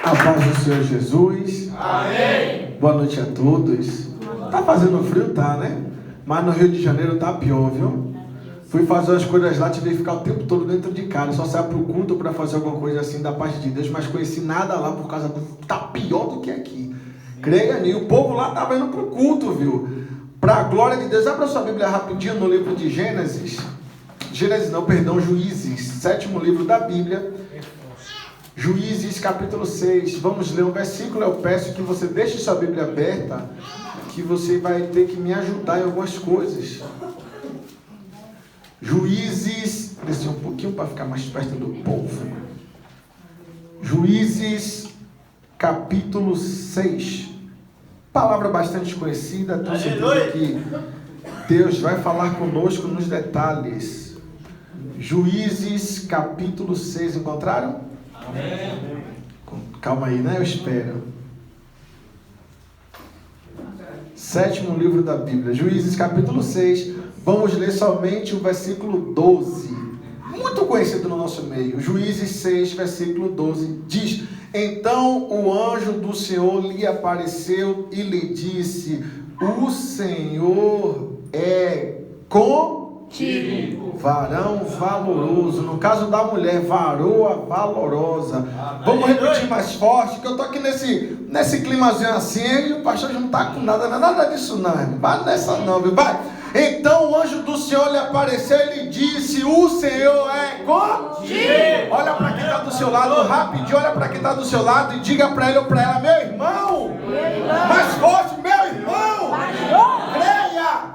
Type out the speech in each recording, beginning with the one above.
A paz do Senhor Jesus. Amém. Boa noite a todos. Tá fazendo frio, tá, né? Mas no Rio de Janeiro tá pior, viu? Fui fazer as coisas lá, tive que ficar o tempo todo dentro de casa. Só saia pro culto para fazer alguma coisa assim da parte de Deus, mas conheci nada lá por causa do... Tá pior do que aqui. Creia nisso. O povo lá tava indo pro culto, viu? Pra glória de Deus. Abra sua Bíblia rapidinho no livro de Gênesis. Juízes, 7º livro da Bíblia. Juízes, capítulo 6. Vamos ler um versículo. Eu peço que você deixe sua Bíblia aberta, que você vai ter que me ajudar em algumas coisas. Juízes, descer um pouquinho para ficar mais perto do povo. Juízes, capítulo 6. Palavra bastante conhecida. Tenho certeza que Deus vai falar conosco nos detalhes. Juízes, capítulo 6. Encontraram? Amém. Calma aí, né? Eu espero. 7º livro da Bíblia, Juízes, capítulo 6. Vamos ler somente o versículo 12. Muito conhecido no nosso meio. Juízes 6, versículo 12. Diz: Então o anjo do Senhor lhe apareceu e lhe disse: O Senhor é contigo, varão valoroso. No caso da mulher, varoa valorosa. Vamos repetir mais forte, que eu tô aqui nesse climazinho assim, e o pastor já não tá com nada disso não, irmão. Vai nessa não, viu? Vai. Então o anjo do Senhor lhe apareceu e lhe disse: O Senhor é contigo. Olha para quem está do seu lado, rapidinho, olha para quem está do seu lado e diga para ele ou para ela: meu irmão, mais forte, meu irmão, creia,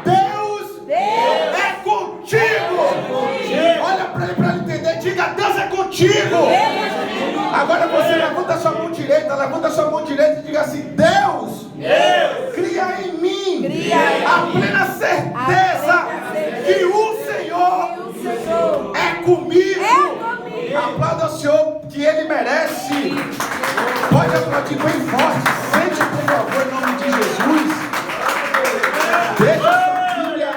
Deus é contigo. Olha para ele entender, diga: Deus é contigo. Agora você levanta sua mão direita e diga assim: Deus, cria em mim a plena certeza que o Senhor é comigo. Aplauda o Senhor, que Ele merece. Pode aplaudir bem forte. Sente, por favor, em nome de Jesus. Deixa a sua Bíblia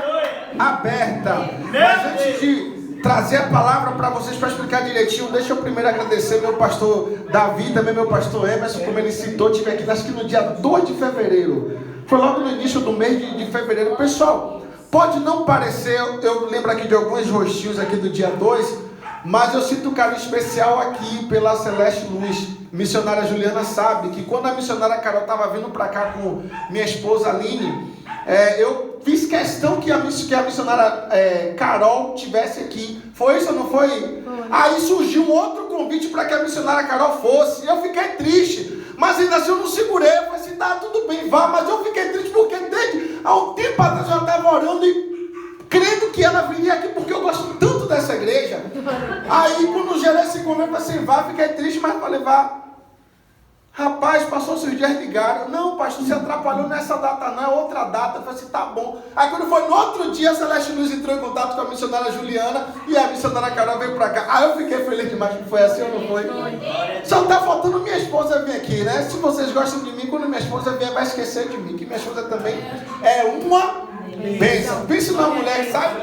aberta. Mas antes de trazer a palavra para vocês, para explicar direitinho, deixa eu primeiro agradecer meu pastor Davi, também meu pastor Emerson, como ele citou. Tive aqui, acho que no dia 2 de fevereiro, foi logo no início do mês de fevereiro. Pessoal, pode não parecer, eu lembro aqui de alguns rostinhos aqui do dia 2, mas eu sinto um carinho especial aqui pela Celeste Luz. Missionária Juliana sabe que quando a missionária Carol estava vindo para cá com minha esposa Aline, eu fiz questão que a missionária Carol tivesse aqui. Foi isso ou não foi? Aí surgiu um outro convite para que a missionária Carol fosse. Eu fiquei triste, mas ainda assim eu não segurei. Eu falei assim: tá, tudo bem, vá. Mas eu fiquei triste porque desde há um tempo atrás eu estava orando e crendo que ela viria aqui, porque eu gosto tanto dessa igreja. Aí quando gerei esse convite, eu falei assim: vá. Fiquei triste, mas falei: vá. Rapaz, passou seus dias, ligaram: não, pastor, você atrapalhou nessa data não, é outra data. Eu falei assim: tá bom. Aí quando foi no outro dia, a Celeste Luz entrou em contato com a missionária Juliana e a missionária Carol veio pra cá. Aí eu fiquei feliz demais, que foi assim ou não foi? Só tá faltando minha esposa vir aqui, né? Se vocês gostam de mim, quando minha esposa vier, vai esquecer de mim, que minha esposa também é uma bênção. Pense numa mulher, sabe?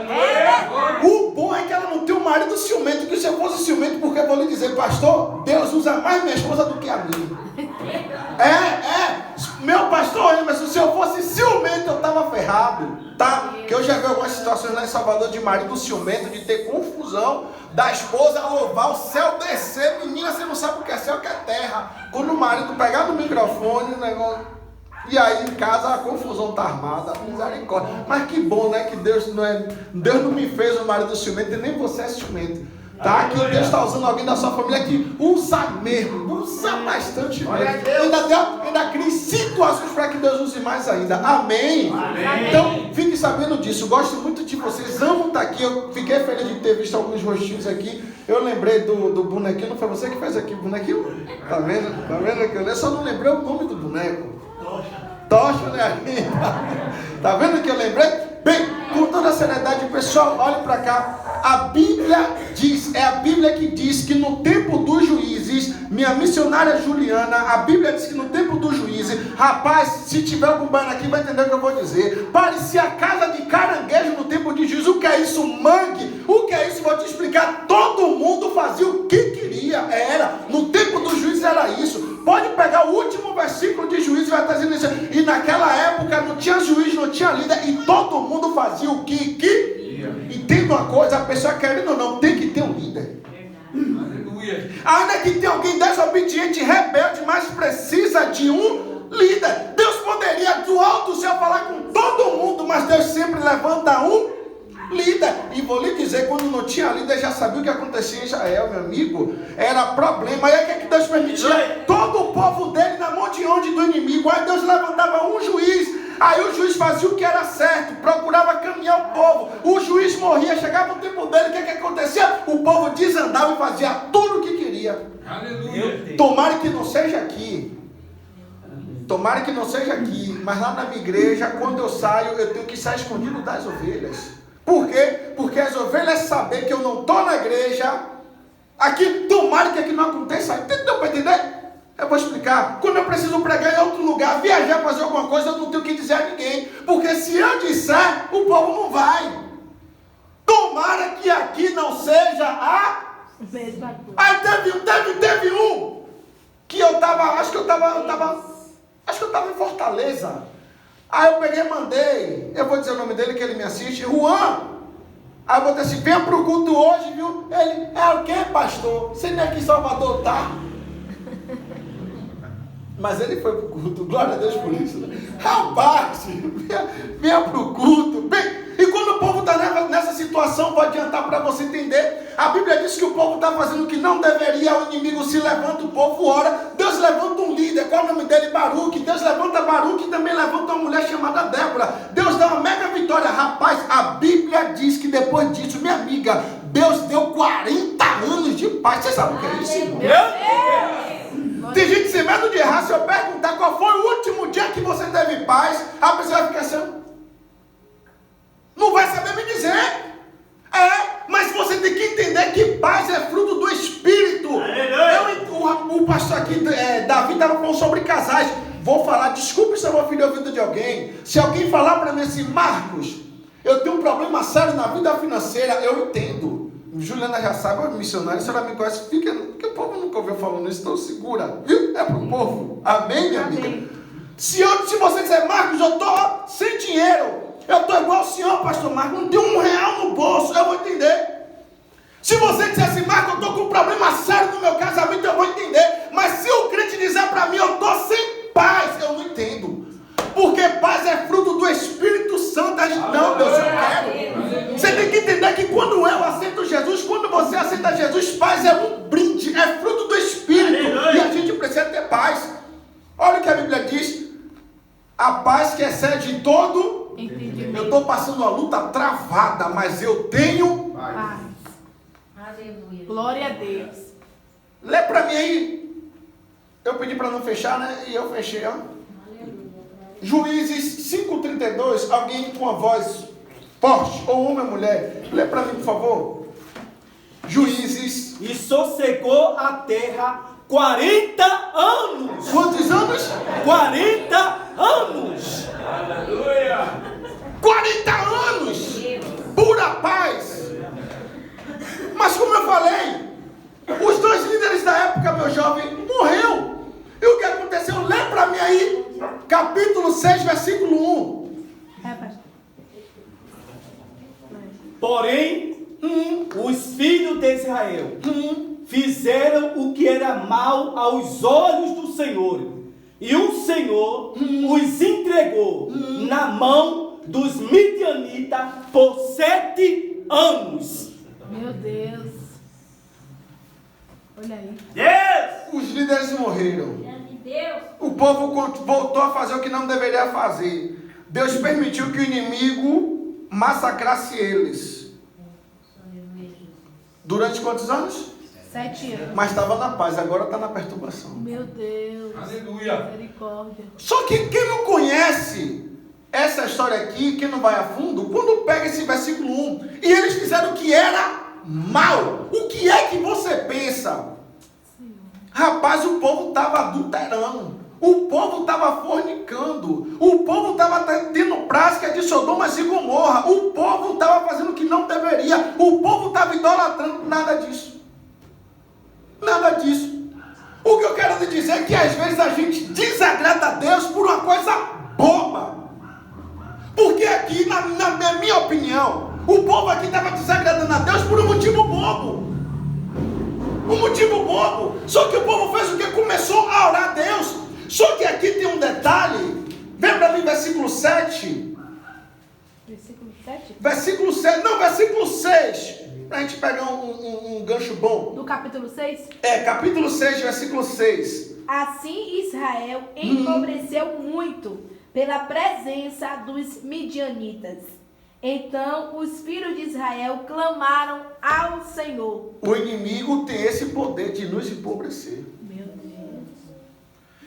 O bom é que ela não tem um marido ciumento, que se eu fosse ciumento, porque eu vou lhe dizer: pastor, Deus usa mais minha esposa do que a minha. Meu pastor Emerson, se eu fosse ciumento, eu estava ferrado, tá? Que eu já vi algumas situações lá em Salvador de marido ciumento, de ter confusão da esposa louvar, o céu descer. Menina, você não sabe o que é céu, o que é terra. Quando o marido pegar no microfone, o negócio... E aí em casa a confusão tá armada, misericórdia. Mas que bom, né? Que Deus não me fez um marido ciumento e nem você é ciumento. Tá? Que Deus está usando alguém da sua família que usa mesmo, usa bastante mesmo. Ainda cria situações para que Deus use mais ainda. Amém? Amém. Então, fique sabendo disso. Gosto muito de vocês, amo estar aqui. Eu fiquei feliz de ter visto alguns rostinhos aqui. Eu lembrei do bonequinho, não foi você que fez aqui o bonequinho? Tá vendo? Tá vendo? Eu só não lembrei o nome do boneco. Tocha, né? Tá vendo que eu lembrei? Bem, com toda a seriedade, pessoal, olhe para cá. A Bíblia diz, é a Bíblia que diz que no tempo dos juízes, minha missionária Juliana, a Bíblia diz que no tempo dos juízes, rapaz, se tiver algum baiano aqui vai entender o que eu vou dizer, parecia a casa de caranguejo no tempo de juízes. O que é isso? Mangue. O que é isso? Vou te explicar. Todo mundo fazia o que queria. No tempo dos juízes era naquela época não tinha juiz, não tinha líder, e todo mundo fazia o que entenda uma coisa, a pessoa querendo ou não, tem que ter um líder. Aleluia. Ainda que tenha alguém desobediente, rebelde, mas precisa de um líder. Deus poderia do alto do céu falar com todo mundo, mas Deus sempre levanta um líder. E vou lhe dizer, quando não tinha líder, já sabia o que acontecia em Israel, meu amigo. Era problema. Aí o que Deus permitia? Todo o povo dele na mão de onde do inimigo. Aí Deus levantava um juiz. Aí o juiz fazia o que era certo, procurava caminhar o povo. O juiz morria, chegava o tempo dele, o que acontecia? O povo desandava e fazia tudo o que queria. Aleluia. Tomara que não seja aqui. Tomara que não seja aqui. Mas lá na minha igreja, quando eu saio, eu tenho que sair escondido das ovelhas. Por quê? Porque as ovelhas sabem que eu não estou na igreja. Aqui, tomara que aqui não aconteça. Entendeu para entender? Eu vou explicar. Quando eu preciso pregar em outro lugar, viajar, fazer alguma coisa, eu não tenho o que dizer a ninguém. Porque se eu disser, o povo não vai. Tomara que aqui não seja a mesma coisa. Aí teve um que eu estava, acho que eu estava em Fortaleza. Aí eu peguei e mandei, eu vou dizer o nome dele que ele me assiste, Juan. Aí eu botei assim, venha pro culto hoje, viu? Ele, é o que, pastor? Você nem aqui em Salvador tá? Mas ele foi pro culto, glória a Deus por isso. Rapaz, venha pro culto. E quando o povo está nessa situação, vou adiantar para você entender. A Bíblia diz que o povo está fazendo o que não deveria, o inimigo se levanta, o povo ora. Deus levanta um líder, qual é o nome dele? Baruque. Deus levanta Baruque e também levanta uma mulher chamada Débora. Deus dá uma mega vitória. Rapaz, a Bíblia diz que depois disso, minha amiga, Deus deu 40 anos de paz. Você sabe o que é isso? Meu Deus! Tem gente sem medo de errar. Se eu perguntar qual foi o último dia que você teve paz, a pessoa vai ficar assim, não vai saber me dizer. Mas você tem que entender que paz é fruto do Espírito. O pastor aqui, Davi, estava falando sobre casais. Vou falar, desculpe se eu vou ferir a vida de alguém. Se alguém falar para mim assim, Marcos, eu tenho um problema sério na vida financeira, eu entendo. Juliana já sabe, missionária, se ela me conhece, fica, porque o povo nunca ouviu falando isso, então segura, viu? É pro povo. Amém, minha amiga? Se você dizer, Marcos, eu estou sem dinheiro, eu estou igual o senhor, pastor Marcos, não tenho R$1 no bolso, eu vou entender. Se você disser assim, Marcos, eu estou com um problema sério no meu casamento, eu vou entender. Mas se o crente dizer para mim, eu estou sem paz, eu não entendo. Porque paz é fruto do Espírito Santo. A gente, não, Deus, eu quero. Você tem que entender que quando eu aceito Jesus, quando você aceita Jesus, paz é um brinde, é fruto do Espírito. E a gente precisa ter paz. Olha o que a Bíblia diz. A paz que excede todo. Eu estou passando uma luta travada, mas eu tenho paz. Aleluia. Glória a Deus. Lê para mim aí. Eu pedi para não fechar, né? E eu fechei, ó. Juízes 5:32, alguém com a voz forte, ou homem ou mulher, lê para mim, por favor. Juízes. E sossegou a terra 40 anos. Quantos anos? 40 anos. Aleluia. 40 anos. Pura paz. Mas como eu falei, os dois líderes da época, meu jovem, morreu. E o que aconteceu? Lê para mim aí, capítulo 6, versículo 1. Porém, os filhos de Israel fizeram o que era mal aos olhos do Senhor. E o Senhor os entregou na mão dos midianitas por 7 anos. Meu Deus. Olha aí. Deus! Os líderes morreram. O povo voltou a fazer o que não deveria fazer. Deus permitiu que o inimigo massacrasse eles. Durante quantos anos? 7 anos. Mas estava na paz, agora está na perturbação. Meu Deus. Aleluia. Misericórdia. Só que quem não conhece essa história aqui, quem não vai a fundo, quando pega esse versículo 1, e eles fizeram o que era mal. O que é que você pensa? Rapaz, o povo estava adulterando, o povo estava fornicando, o povo estava tendo prática de Sodoma e Gomorra, o povo estava fazendo o que não deveria, o povo estava idolatrando. Nada disso. Nada disso. O que eu quero lhe dizer é que às vezes a gente desagrada a Deus por uma coisa boa. aqui, na minha opinião, o povo aqui estava desagradando a Deus por um motivo bobo. Um motivo bobo. Só que o povo fez o que? Começou a orar a Deus. Só que aqui tem um detalhe. Vem para mim, versículo 7. Versículo 7? Versículo 7. Não, versículo 6. Para a gente pegar um gancho bom. Do capítulo 6? Capítulo 6, versículo 6. Assim Israel empobreceu muito pela presença dos midianitas. Então os filhos de Israel clamaram ao Senhor. O inimigo tem esse poder de nos empobrecer. Meu Deus.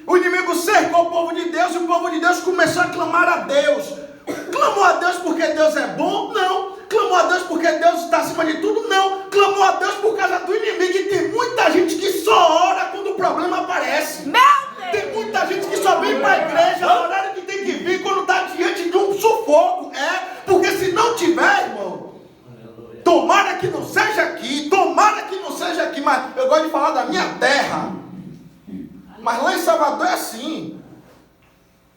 O inimigo cercou o povo de Deus e o povo de Deus começou a clamar a Deus. Clamou a Deus porque Deus é bom? Não. Clamou a Deus porque Deus está acima de tudo? Não. Clamou a Deus por causa do inimigo. E tem muita gente que só ora quando o problema aparece. Meu Deus. Tem muita gente que só vem para a igreja no horário que tem que vir quando está diante de um sufoco. Porque se não tiver, irmão, tomara que não seja aqui, mas eu gosto de falar da minha terra. Mas lá em Salvador é assim.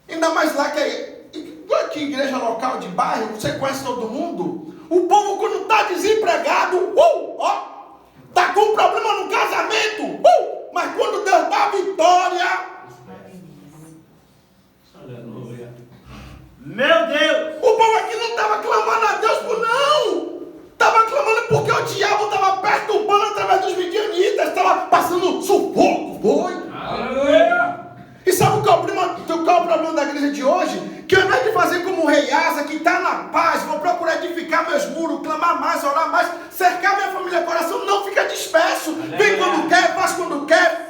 Ainda mais lá que igreja local de bairro, você conhece todo mundo. O povo quando está desempregado, está com um problema no casamento, mas quando Deus dá a vitória, Aleluia. Meu Deus! o povo aqui não estava clamando a Deus por não. Estava clamando porque o diabo estava perturbando através dos midianitas, estava passando sufoco, foi? Aleluia. E sabe qual é o problema da igreja de hoje? Que ao invés de fazer como o rei Asa, que está na paz, vou procurar edificar meus muros, clamar mais, orar mais, cercar minha família, coração, não fica disperso. Vem quando quer, faz quando quer.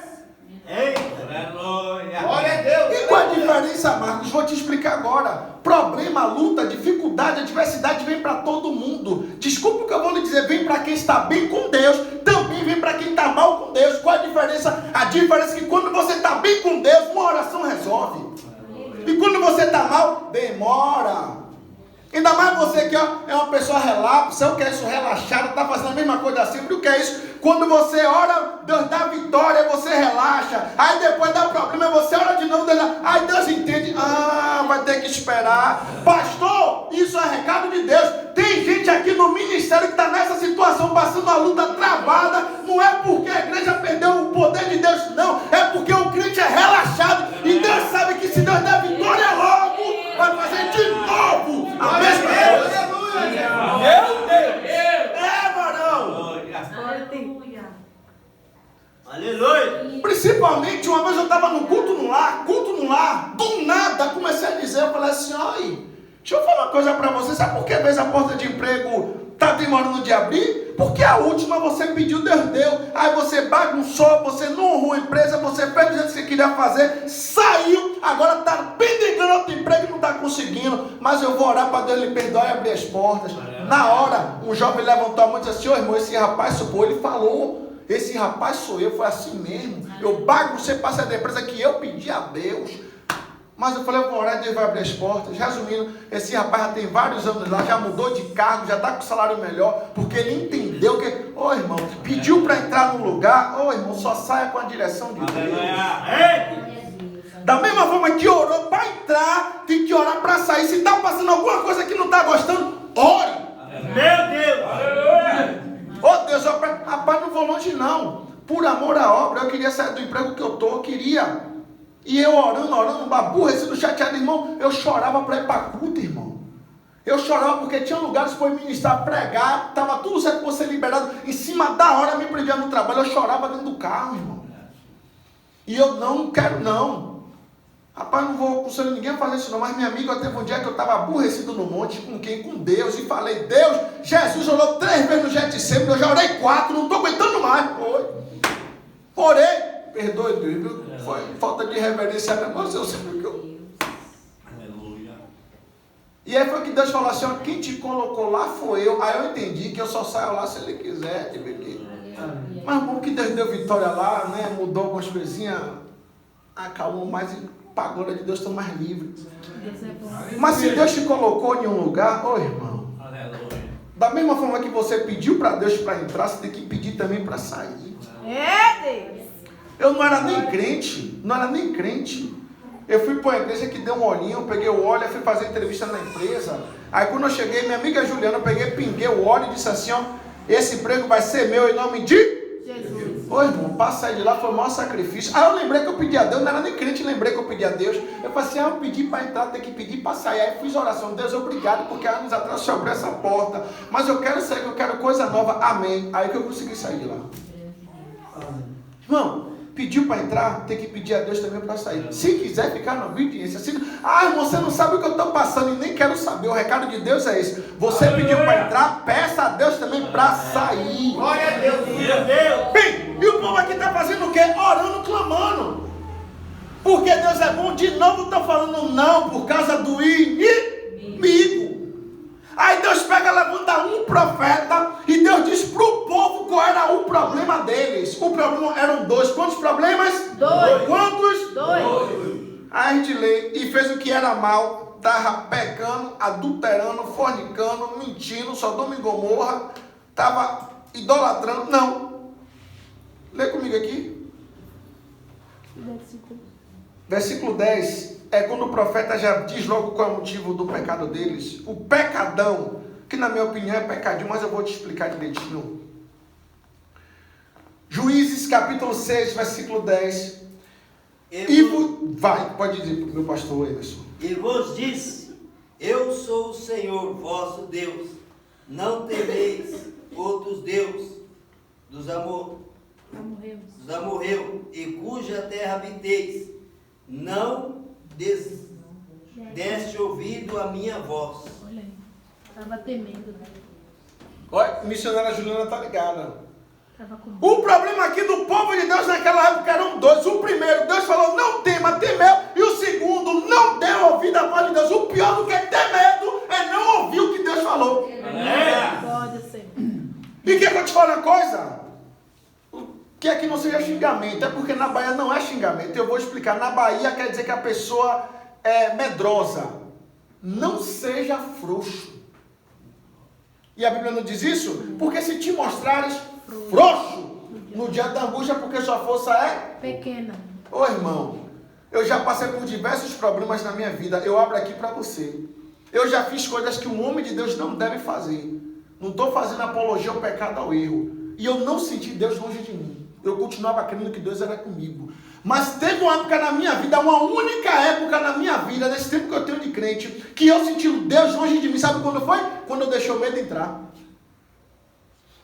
Aleluia. Glória a Deus! E qual a diferença, Marcos? Vou te explicar agora. Problema, luta, dificuldade, adversidade vem para todo mundo. Desculpa o que eu vou lhe dizer, vem para quem está bem com Deus, também vem para quem está mal com Deus. Qual a diferença? A diferença é que quando você está bem com Deus, uma oração resolve. E quando você está mal, demora. Ainda mais você que é uma pessoa relapsa, eu quero isso relaxado, está fazendo a mesma coisa sempre. O que é isso? Quando você ora, Deus dá vitória, você relaxa. Aí depois dá problema, você ora de novo, aí Deus entende. Vai ter que esperar. Pastor, isso é recado de Deus. Tem gente aqui no ministério que está nessa situação, passando uma luta travada. Não é porque a igreja perdeu o poder de Deus, não. É porque o crente é relaxado. E Deus sabe que se Deus der vitória logo, vai fazer de novo a mesma coisa. Meu Deus! Varão. Aleluia! Principalmente uma vez eu estava no culto no lar, do nada comecei a dizer, eu falei assim, olha, deixa eu falar uma coisa para você, sabe por que às vezes a porta de emprego está demorando de abrir? Porque a última você pediu, Deus deu, aí você bagunçou, você não honrou a empresa, você fez do jeito que você queria fazer, saiu, agora está pendengando outro emprego e não está conseguindo, mas eu vou orar para Deus lhe perdoar e abrir as portas. Na hora, um jovem levantou a mão e disse assim, irmão, esse rapaz supor, ele falou, esse rapaz sou eu, foi assim mesmo, eu baguncei para sair da empresa que eu pedi a Deus. Mas eu falei, eu vou orar e Deus vai abrir as portas. Resumindo, esse rapaz já tem vários anos lá, já mudou de cargo, já está com salário melhor, porque ele entendeu que, irmão, pediu para entrar num lugar, irmão, só saia com a direção de Deus. Da mesma forma que orou para entrar, tem que orar para sair. Se está passando alguma coisa que não está gostando, ore. Meu Deus! Deus, rapaz, não vou longe não. Por amor à obra, eu queria sair do emprego que eu estou, queria. E eu orando, aborrecido, chateado, irmão, eu chorava para ir para culto, irmão. Eu chorava porque tinha lugares para eu ministrar, pregar, estava tudo certo para ser liberado. Em cima da hora, me prendia no trabalho, eu chorava dentro do carro, irmão. E eu não quero, não. Rapaz, não vou aconselhar ninguém a fazer isso não, mas minha amiga, teve um dia que eu estava aborrecido no monte, com quem? Com Deus, e falei, Deus, Jesus orou 3 vezes no Getsemane, eu já orei 4, não estou aguentando mais. Orei, perdoe Deus, viu? Foi falta de reverência, mas eu sei o que eu... Aleluia. E aí foi que Deus falou assim, ó, quem te colocou lá foi eu. Aí eu entendi que eu só saio lá se Ele quiser, mas bom que Deus deu vitória lá, né? Mudou algumas coisinhas, acalmou mais e para a glória de Deus estão mais livres. Mas se Deus te colocou em um lugar, irmão, Aleluia. da mesma forma que você pediu para Deus para entrar, você tem que pedir também para sair. É Deus. Eu não era nem crente, Eu fui para uma igreja que deu um olhinho, peguei o óleo, fui fazer entrevista na empresa. Aí quando eu cheguei, minha amiga Juliana, eu peguei, pinguei o óleo e disse assim, ó, esse emprego vai ser meu em nome de Jesus. Ô irmão, para sair de lá foi o maior sacrifício. Aí eu lembrei que eu pedi a Deus, não era nem crente, lembrei que eu pedi a Deus. Eu falei assim, eu pedi para entrar, tem que pedir para sair. Aí fiz oração, Deus, obrigado, porque há anos atrás você abriu essa porta. Mas eu quero sair, eu quero coisa nova, amém. Aí que eu consegui sair de lá. Irmão, pediu para entrar, tem que pedir a Deus também para sair. Se quiser ficar na obediência, irmão, você não sabe o que eu estou passando e nem quero saber. O recado de Deus é esse. Você pediu para entrar, peça a Deus também para sair. Glória a Deus. Bem, e o povo aqui está fazendo o quê? Orando, clamando. Porque Deus é bom. De novo estou falando não por causa do inimigo. Aí Deus pega, levanta um profeta e Deus diz para o povo qual era o problema deles. O problema eram dois. Quantos problemas? Dois. Quantos? Dois. Aí a gente lê, e fez o que era mal, estava pecando, adulterando, fornicando, mentindo, Sodoma e Gomorra, estava idolatrando. Não. Lê comigo aqui. Versículo 10. É quando o profeta já diz logo qual é o motivo do pecado deles. O pecadão, que na minha opinião é pecadinho, mas eu vou te explicar direitinho. Juízes capítulo 6, versículo 10. Vai, pode dizer para o meu pastor Emerson. E vos disse, eu sou o Senhor vosso Deus, não temeis outros deuses dos amorreus, e cuja terra habiteis, não deste ouvido a minha voz. Olha aí, estava temendo, né? Olha, missionária Juliana está ligada. Tava com... O problema aqui do povo de Deus naquela época eram dois. O primeiro, Deus falou, não tema, temeu. E o segundo, não deu ouvido à voz de Deus. O pior do que ter medo é não ouvir o que Deus falou. Pode ser. E quer que eu te fale uma coisa? Que aqui não seja xingamento, é porque na Bahia não é xingamento. Eu vou explicar. Na Bahia quer dizer que a pessoa é medrosa. Não seja frouxo. E a Bíblia não diz isso? Porque se te mostrares frouxo no dia da angústia, porque sua força é pequena. Ô irmão, eu já passei por diversos problemas na minha vida. Eu abro aqui para você. Eu já fiz coisas que um homem de Deus não deve fazer. Não estou fazendo apologia ao pecado, ao erro. E eu não senti Deus longe de mim. Eu continuava crendo que Deus era comigo. Mas teve uma época na minha vida, uma única época na minha vida, nesse tempo que eu tenho de crente, que eu senti Deus longe de mim. Sabe quando foi? Quando eu deixei o medo entrar.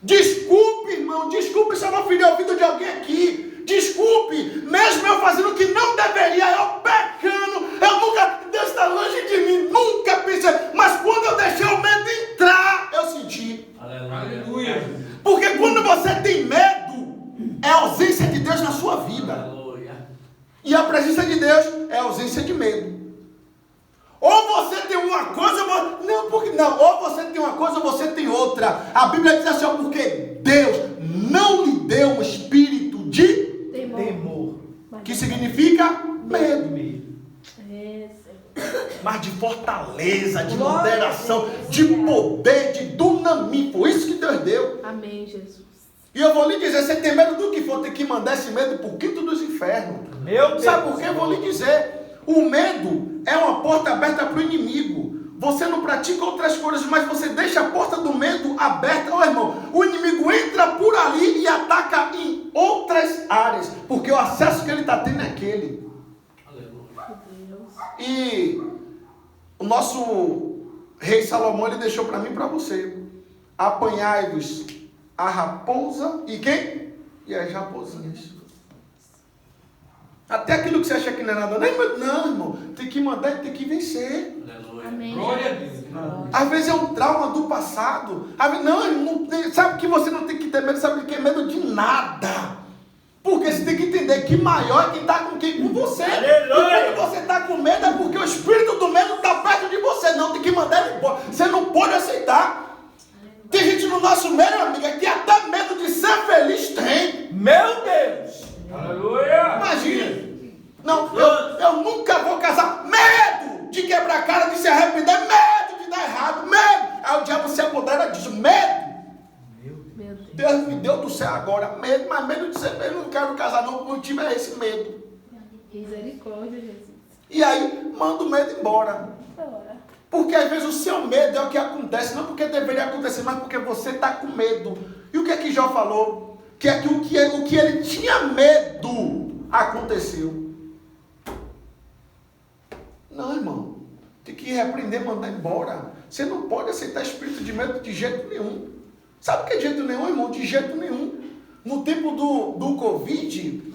Desculpe, irmão, desculpe se eu não feri o ouvido de alguém aqui. Desculpe, mesmo eu fazendo o que não deveria, eu pecando, eu nunca, Deus está longe de mim, nunca pensei. Mas quando eu deixei o medo entrar, eu senti. Aleluia. Porque quando você tem medo, é a ausência de Deus na sua vida. Aleluia. E a presença de Deus é a ausência de medo. Ou você tem uma coisa, ou você tem uma coisa ou você tem outra. A Bíblia diz assim, porque Deus não lhe deu um espírito de temor. Que significa medo. Mas de fortaleza, de moderação, de poder, de dunamis. Foi isso que Deus deu. Amém, Jesus. E eu vou lhe dizer, você tem medo do que for, tem que mandar esse medo para o quinto dos infernos. Meu Deus. Sabe por quê? Eu vou lhe dizer. O medo é uma porta aberta para o inimigo. Você não pratica outras coisas, mas você deixa a porta do medo aberta. Ô irmão, o inimigo entra por ali e ataca em outras áreas. Porque o acesso que ele está tendo é aquele. E o nosso rei Salomão, ele deixou para mim e para você. Apanhai-vos a raposa e quem? E as raposinhas. Até aquilo que você acha que não é nada. Não, irmão. Tem que mandar e tem que vencer. Aleluia. Amém. Glória a Deus. Às vezes é um trauma do passado. Não, sabe que você não tem que ter medo, sabe que é medo de nada. Porque você tem que entender que maior é quem está com quem? Com você. Aleluia. E quando você está com medo é porque o espírito do medo está perto de você. Não, tem que mandar ele embora. Você não pode aceitar. Tem gente no nosso meio, amiga, que até medo de ser feliz tem. Meu Deus. Aleluia. Imagina. Não, eu nunca vou casar. Medo de quebrar a cara, de se arrepender. Medo de dar errado. Medo. Aí o diabo se apodera disso. Medo. Meu Deus. Deus me deu do céu agora. Medo, mas medo de ser feliz. Eu não quero casar não. O motivo é esse medo. Misericórdia, Jesus. E aí, manda o medo embora. Porque às vezes o seu medo é o que acontece, não porque deveria acontecer, mas porque você está com medo. E o que é que Jó falou? Que é que o que ele tinha medo aconteceu. Não, irmão. Tem que repreender, mandar embora. Você não pode aceitar espírito de medo de jeito nenhum. Sabe o que é de jeito nenhum, irmão? De jeito nenhum. No tempo do Covid,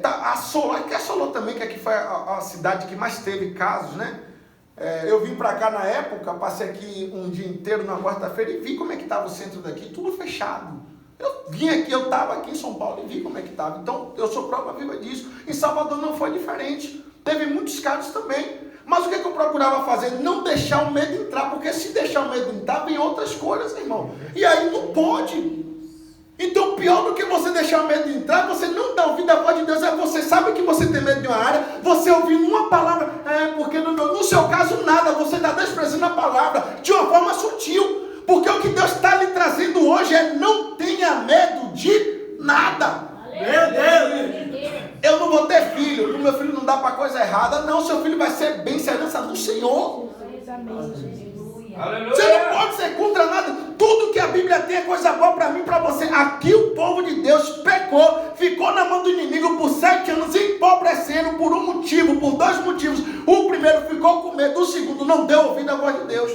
assolou também, que aqui foi a cidade que mais teve casos, né? Eu vim para cá na época, passei aqui um dia inteiro na quarta-feira e vi como é que estava o centro daqui, tudo fechado. Eu vim aqui, eu estava aqui em São Paulo e vi como é que estava. Então, eu sou prova viva disso. Em Salvador não foi diferente. Teve muitos casos também. Mas o que eu procurava fazer? Não deixar o medo entrar, porque se deixar o medo entrar, vem outras coisas, irmão. E aí não pode. Então, pior do que você deixar o medo entrar, você não dá ouvido à voz de Deus. Você sabe que você tem medo de uma área, você ouvindo uma palavra, porque no seu caso nada, você está desprezando a palavra de uma forma sutil. Porque o que Deus está lhe trazendo hoje é: não tenha medo de nada. Meu Deus! Eu não vou ter filho, o meu filho não dá para coisa errada. Não, seu filho vai ser bem, se herança do Senhor. Aleluia. Você não pode ser contra nada. Tudo que a Bíblia tem é coisa boa para mim e para você. Aqui o povo de Deus pecou, ficou na mão do inimigo por 7 anos, empobrecendo por um motivo, por 2 motivos. O primeiro ficou com medo, o segundo não deu ouvido à voz de Deus.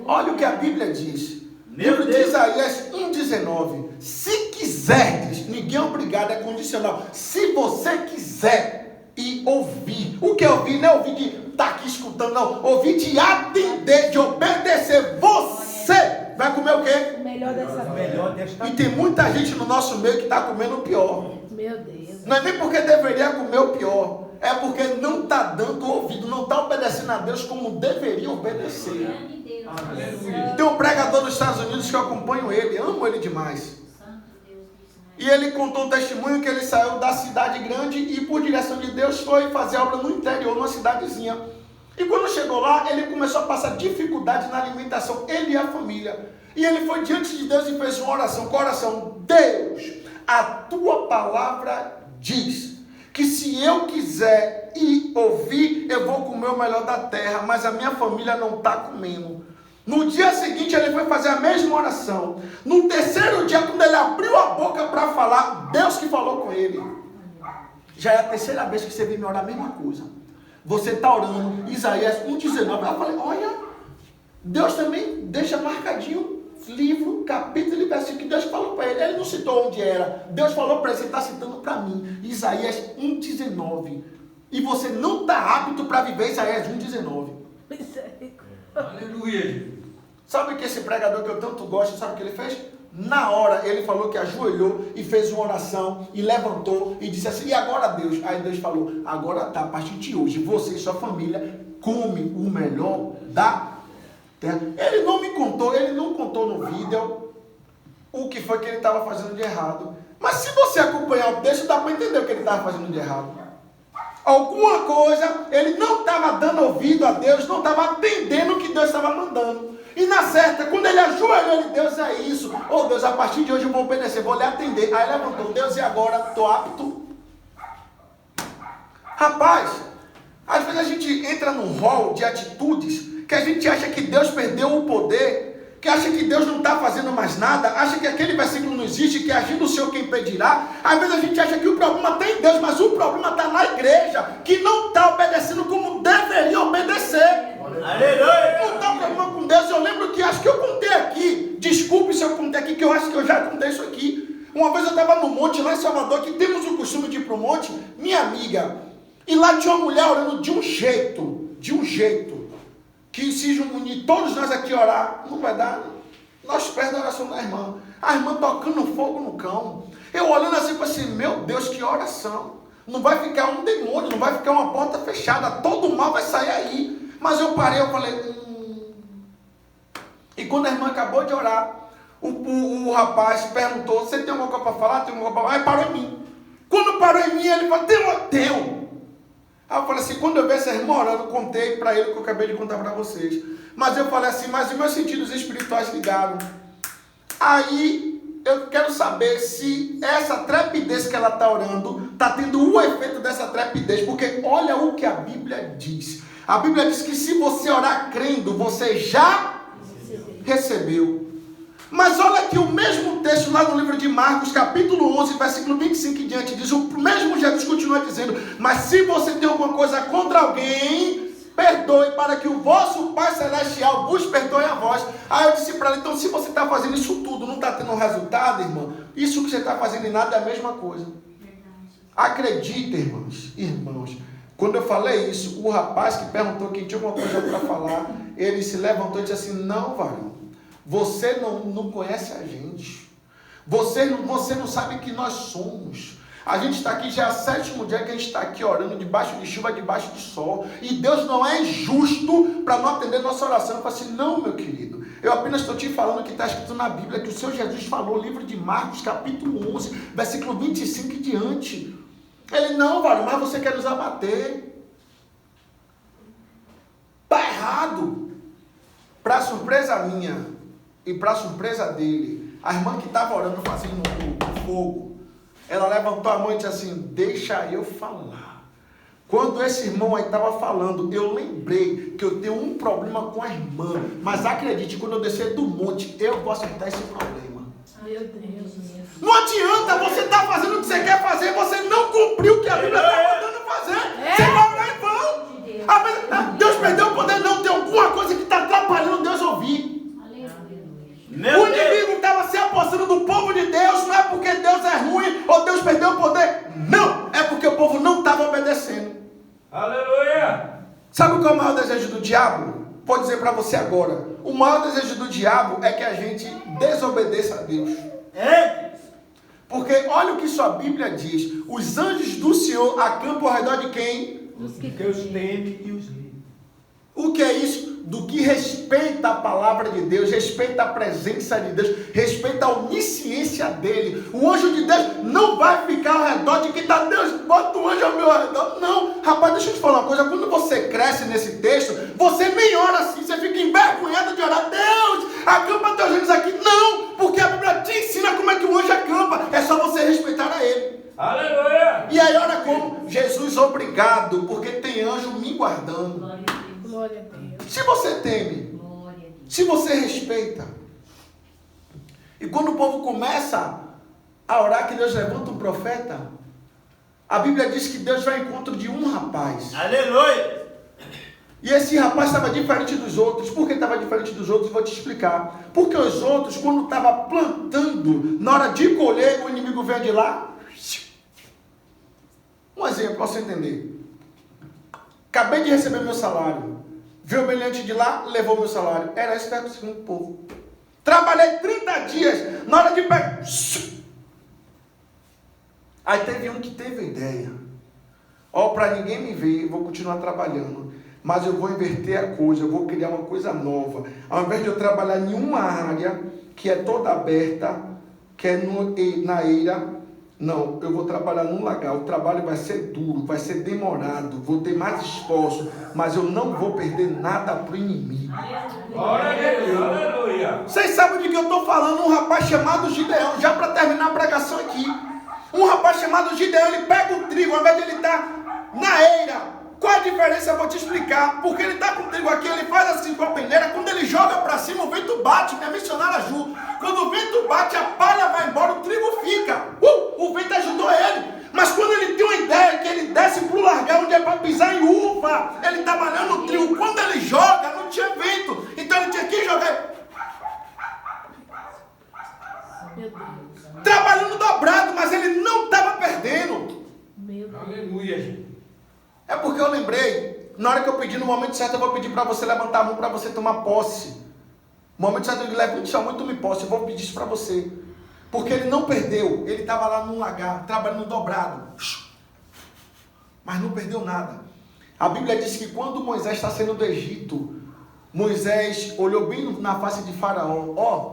Olha o que a Bíblia diz. Livro de Isaías 1,19. Se quiserdes, ninguém é obrigado, é condicional. Se você quiser e ouvir. O que é ouvir? Não é ouvir de estar aqui escutando, não. Ouvir de atender, de obedecer. Você vai comer o quê? O melhor dessa E tem muita gente no nosso meio que está comendo o pior. Meu Deus. Não é nem porque deveria comer o pior. É porque não está dando ouvido, não está obedecendo a Deus como deveria obedecer. Tem um pregador nos Estados Unidos que eu acompanho ele, amo ele demais. E ele contou um testemunho que ele saiu da cidade grande e por direção de Deus foi fazer obra no interior, numa cidadezinha. E quando chegou lá, ele começou a passar dificuldade na alimentação, ele e a família. E ele foi diante de Deus e fez uma oração, com oração: Deus, a tua palavra diz que se eu quiser ir ouvir, eu vou comer o melhor da terra, mas a minha família não está comendo. No dia seguinte ele foi fazer a mesma oração. No terceiro dia, quando ele abriu a boca para falar, Deus que falou com ele. Já é a terceira vez que você vem me orar a mesma coisa. Você está orando Isaías 1,19. Eu falei: olha, Deus também deixa marcadinho livro, capítulo e versículo que Deus falou para ele. Ele não citou onde era. Deus falou para ele: você está citando para mim Isaías 1,19. E você não está apto para viver Isaías 1,19. Aleluia. Sabe que esse pregador que eu tanto gosto, sabe o que ele fez? Na hora ele falou que ajoelhou e fez uma oração e levantou e disse assim: e agora Deus? Aí Deus falou: agora tá, a partir de hoje você e sua família come o melhor da terra. Ele não me contou, ele não contou no vídeo o que foi que ele estava fazendo de errado. Mas se você acompanhar o texto, dá para entender o que ele estava fazendo de errado. Alguma coisa, ele não estava dando ouvido a Deus, não estava atendendo o que Deus estava mandando. E na certa, quando ele ajoelhou, ele: Deus, é isso. Oh Deus, a partir de hoje eu vou obedecer, vou lhe atender. Aí levantou: Deus, e agora? Estou apto. Rapaz, às vezes a gente entra num rol de atitudes que a gente acha que Deus perdeu o poder, que acha que Deus não está fazendo mais nada, acha que aquele versículo não existe, que agindo o Senhor quem impedirá. Às vezes a gente acha que o problema está em Deus, mas o problema está na igreja, que não está obedecendo como deveria obedecer. Aleluia! Não está o problema com Deus. Eu lembro que, acho que eu contei aqui, desculpe se eu contei aqui, que eu acho que eu já contei isso aqui. Uma vez eu estava no monte, lá em Salvador, que temos o costume de ir para o monte, minha amiga, e lá tinha uma mulher orando de um jeito, que se unir todos nós aqui orar, não vai dar. Nós perdemos a oração da irmã. A irmã tocando fogo no cão. Eu olhando assim, assim: meu Deus, que oração. Não vai ficar um demônio, não vai ficar uma porta fechada. Todo mal vai sair aí. Mas eu parei, eu falei... E quando a irmã acabou de orar, o rapaz perguntou: você tem alguma coisa para falar? Tem alguma coisa para falar? Aí parou em mim. Quando parou em mim, ele falou: tenho. Aí eu falei assim: quando eu vi essa irmã orando, eu contei para ele o que eu acabei de contar para vocês. Mas eu falei assim: mas os meus sentidos espirituais ligaram. Aí eu quero saber se essa trepidez que ela está orando está tendo o efeito dessa trepidez, porque olha o que a Bíblia diz. A Bíblia diz que se você orar crendo, você já recebeu. Mas olha aqui o mesmo texto lá no livro de Marcos, capítulo 11, versículo 25 em diante, diz, o mesmo Jesus continua dizendo, mas se você tem alguma coisa contra alguém, perdoe para que o vosso Pai Celestial vos perdoe a vós. Aí eu disse para ela, então se você está fazendo isso tudo, não está tendo resultado, irmão, isso que você está fazendo em nada é a mesma coisa. Acredita, irmãos, quando eu falei isso, o rapaz que perguntou quem tinha alguma coisa para falar, ele se levantou e disse assim, não, varão, você não conhece a gente, você não sabe que nós somos. A gente está aqui, já é o 7º dia que a gente está aqui orando, debaixo de chuva, debaixo de sol, e Deus não é injusto para não atender nossa oração. Eu falei assim, não, meu querido, eu apenas estou te falando que está escrito na Bíblia, que o Senhor Jesus falou, livro de Marcos, capítulo 11, versículo 25 em diante. Ele, não, varão, mas você quer nos abater. Está errado. Para surpresa minha e para surpresa dele, a irmã que estava orando, fazendo o fogo, ela levantou a mão e disse assim, deixa eu falar. Quando esse irmão aí estava falando, eu lembrei que eu tenho um problema com a irmã, mas acredite, quando eu descer do monte, eu vou acertar esse problema. Meu Deus. Não adianta, você estar fazendo o que você quer fazer, você não cumpriu o que a Bíblia está mandando fazer. Você vai orar em vão. Deus perdeu o poder, não, tem alguma coisa que está atrapalhando Deus ouvir. O inimigo estava se apossando do povo de Deus, não é porque Deus é ruim ou Deus perdeu o poder, não, é porque o povo não estava obedecendo. Aleluia! Sabe qual é o maior desejo do diabo? Vou dizer para você agora, o maior desejo do diabo é que a gente desobedeça a Deus. Porque olha o que sua Bíblia diz, os anjos do Senhor acampam ao redor de quem? Dos que Porque os teme e os livre. O que é isso? Do que respeita a palavra de Deus, respeita a presença de Deus, respeita a onisciência dele. O anjo de Deus não vai ficar ao redor de quem está, Deus, bota o anjo ao meu redor. Não, rapaz, deixa eu te falar uma coisa, quando você cresce nesse texto, você nem ora assim, você fica envergonhado de orar, Deus, acampa teus anjos aqui. Não, porque a Bíblia te ensina como é que o anjo acampa, é só você respeitar a ele. Aleluia! E aí olha como, Jesus, obrigado, porque tem anjo me guardando. Glória a Deus. Se você teme, se você respeita, e quando o povo começa a orar que Deus levanta um profeta, a Bíblia diz que Deus vai ao encontro de um rapaz. Aleluia! E esse rapaz estava diferente dos outros. Por que estava diferente dos outros? Vou te explicar. Porque os outros, quando estavam plantando, na hora de colher, o inimigo vem de lá. Um exemplo, para você entender. Acabei de receber meu salário. Veio o meliante de lá, levou meu salário. Era isso que estava acontecendo com o povo. Trabalhei 30 dias. Na hora de pegar. Aí teve um que teve a ideia. Ó, para ninguém me ver, eu vou continuar trabalhando. Mas eu vou inverter a coisa, eu vou criar uma coisa nova. Ao invés de eu trabalhar em uma área que é toda aberta, que é na eira, não, eu vou trabalhar num lagar. O trabalho vai ser duro, vai ser demorado, vou ter mais esforço, mas eu não vou perder nada para o inimigo. Glória a Deus! Aleluia! Vocês sabem de que eu estou falando? Um rapaz chamado Gideão, já para terminar a pregação aqui. Um rapaz chamado Gideão, ele pega o trigo, ao invés de ele estar na eira. Qual a diferença? Eu vou te explicar. Porque ele está com o trigo aqui, ele faz assim com a peneira. Quando ele joga para cima, o vento bate. Minha missionária Ju. Quando o vento bate, a palha vai embora, o trigo fica. O vento ajudou ele. Mas quando ele tem uma ideia que ele desce para o largar, onde é para pisar em uva, ele está malhando o trigo. Quando ele joga, não tinha vento. Então ele tinha que jogar. Meu Deus. Trabalhando dobrado, mas ele não estava perdendo. Meu Deus. Aleluia, gente. É porque eu lembrei, na hora que eu pedi, no momento certo, eu vou pedir para você levantar a mão para você tomar posse. No momento certo, eu digo, levante sua mão e tome posse. Eu vou pedir isso para você. Porque ele não perdeu. Ele estava lá num lagar, trabalhando dobrado. Mas não perdeu nada. A Bíblia diz que quando Moisés está saindo do Egito, Moisés olhou bem na face de Faraó. Ó,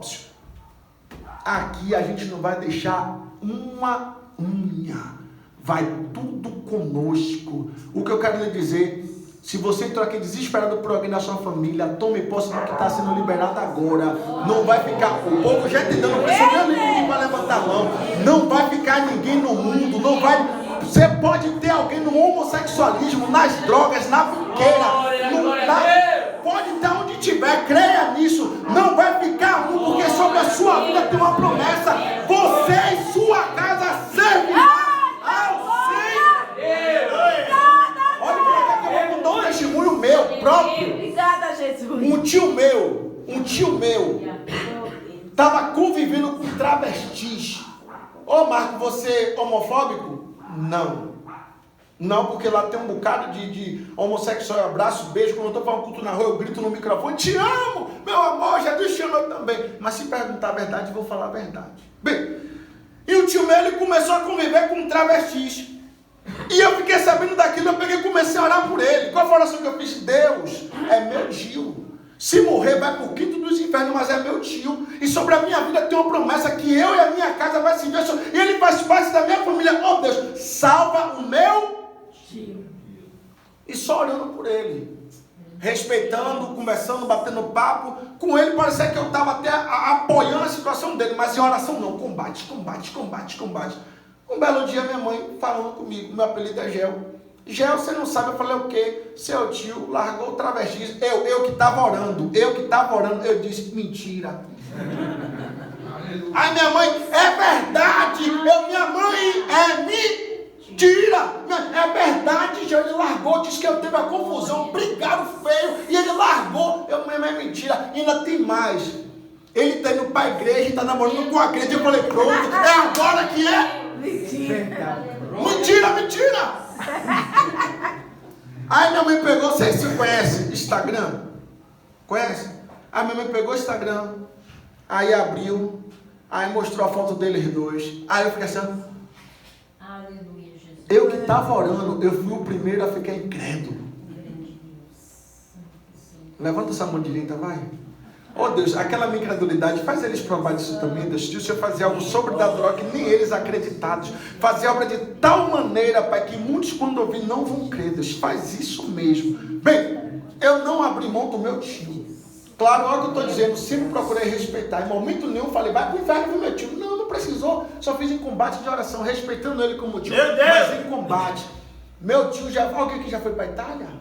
aqui a gente não vai deixar uma unha. Vai tudo conosco. O que eu quero lhe dizer, Se você entrou aqui desesperado por alguém da sua família, tome posse do que está sendo liberado agora. Não vai ficar, o povo já entendeu, não precisa nem ninguém para levantar a mão. Não vai ficar ninguém no mundo, não vai. Você pode ter alguém no homossexualismo, nas drogas, na biqueira, pode estar onde tiver, creia nisso. Não vai ficar um, porque sobre a sua vida tem uma promessa. Você e sua casa servirão ao Senhor. Olha para cá que eu vou contar um testemunho meu próprio. Obrigada, Jesus. Um tio meu estava convivendo com travestis. Ô Marco, você é homofóbico? Não, porque lá tem um bocado de homossexual. Abraço, beijo. Quando eu estou falando culto na rua, eu grito no microfone: te amo, meu amor, Jesus te ama também. Mas se perguntar a verdade, eu vou falar a verdade. Bem, e o tio meu, ele começou a conviver com travestis. E eu fiquei sabendo daquilo, eu peguei e comecei a orar por ele. Qual foi a oração que eu fiz? Deus, é meu tio. Se morrer, vai para o quinto dos infernos, mas é meu tio. E sobre a minha vida tem uma promessa que eu e a minha casa vai se ver. E ele faz parte da minha família. Oh Deus, salva o meu tio. E só orando por ele. Respeitando, conversando, batendo papo. Com ele parecia que eu estava até apoiando a situação dele. Mas em oração não. Combate. Um belo dia minha mãe falando comigo. Meu apelido é Gel. Gel, você não sabe, eu falei o quê? Seu tio largou o travesti. Eu que estava orando. Eu disse, mentira. Aí minha mãe, é verdade. Minha mãe, é mentira. É verdade, Gel, ele largou. Disse que eu teve a confusão, brigaram feio. E ele largou. Mãe, é mentira. Ainda tem mais. Ele está indo para a igreja e está namorando com a igreja. Eu falei, pronto, é agora que é. Mentira. Aí minha mãe pegou, vocês se conhecem Instagram? Conhece? Aí minha mãe pegou o Instagram, aí abriu, aí mostrou a foto deles dois. Aí eu fiquei assim, aleluia, Jesus. Eu que estava orando, eu fui o primeiro a ficar incrédulo. Levanta essa mão direita, vai. Oh Deus, aquela minha incredulidade, faz eles provar disso também, Deus. Se o Senhor fazer algo sobre da droga, que nem eles acreditados. Fazer obra de tal maneira, Pai, que muitos quando ouvir não vão crer, Deus. Faz isso mesmo. Bem, eu não abri mão do meu tio. Claro, olha o que eu estou dizendo, sempre procurei respeitar. Em momento nenhum falei, vai para o inferno, meu tio. Não precisou. Só fiz em combate de oração, respeitando ele como tio. Mas em combate. Meu tio já... Alguém que já foi para a Itália?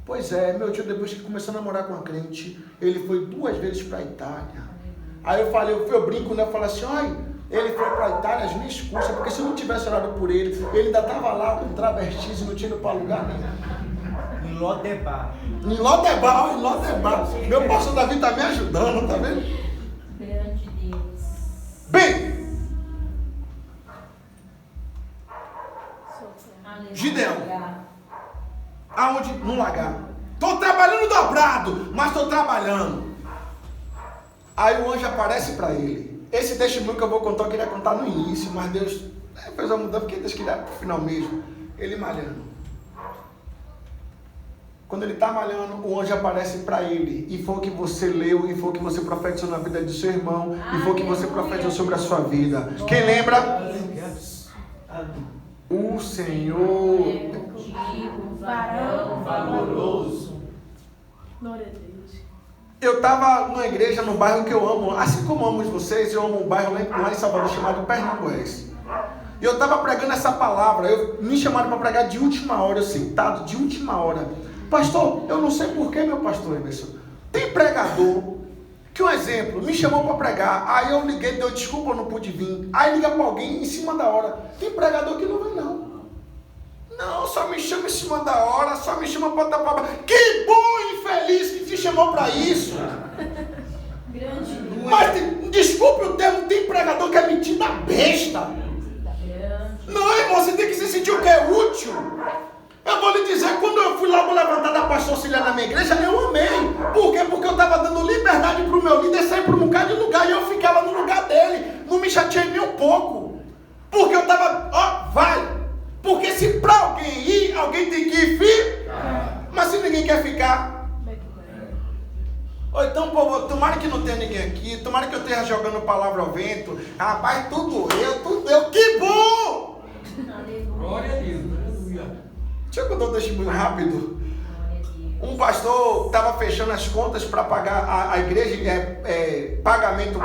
Pois é, meu tio, depois que começou a namorar com a crente, ele foi 2 vezes para a Itália. Aí eu falei, eu brinco, né? Eu falo assim, olha, ele foi para a Itália, as minhas custas, porque se eu não tivesse orado por ele ainda estava lá com travestis e não tinha ido para lugar nenhum. Em Lodebar. Meu pastor Davi está me ajudando, tá vendo? Perante Deus. Bem, Aleluia. Gideão. Aonde? No lagar. Estou trabalhando dobrado, mas estou trabalhando. Aí o anjo aparece para ele. Esse testemunho que eu vou contar, eu queria contar no início, mas Deus fez uma mudança, porque Deus queria para o final mesmo. Ele malhando. Quando ele está malhando, o anjo aparece para ele. E foi o que você leu, e foi o que você profetizou na vida de seu irmão, e foi o que você profetizou sobre a sua vida. Quem lembra? O Senhor Varão valoroso. Glória a Deus. Eu estava numa igreja no bairro que eu amo, assim como amo vocês, eu amo um bairro lá em Salvador chamado Pernambués. E eu estava pregando essa palavra, me chamaram para pregar de última hora, eu sentado de última hora. Pastor, eu não sei porquê, meu pastor Emerson. Tem pregador que, um exemplo, me chamou para pregar, aí eu liguei, deu desculpa, eu não pude vir. Aí liga para alguém em cima da hora. Tem pregador que não vem, não. Não, só me chama em cima da hora, só me chama para dar palavra. Que bom, infeliz, que te chamou para isso. Mas, desculpe o termo, tem pregador que é mentira besta. Não, irmão, você tem que se sentir o que é útil. Eu vou lhe dizer, quando eu fui lá para levantar da pastor auxiliar na minha igreja, eu amei. Por quê? Porque eu estava dando liberdade para o meu líder sair para um bocado de lugar e eu ficava no lugar dele. Não me chateei nem um pouco. Porque eu estava, vai. Porque se para alguém ir, alguém tem que ir. Mas se ninguém quer ficar. Ou então, povo, tomara que não tenha ninguém aqui. Tomara que eu esteja jogando palavra ao vento. Rapaz, tudo eu. Que bom! Glória a Deus. Deixa eu contar um testemunho rápido. um pastor estava fechando as contas para pagar a igreja, pagamento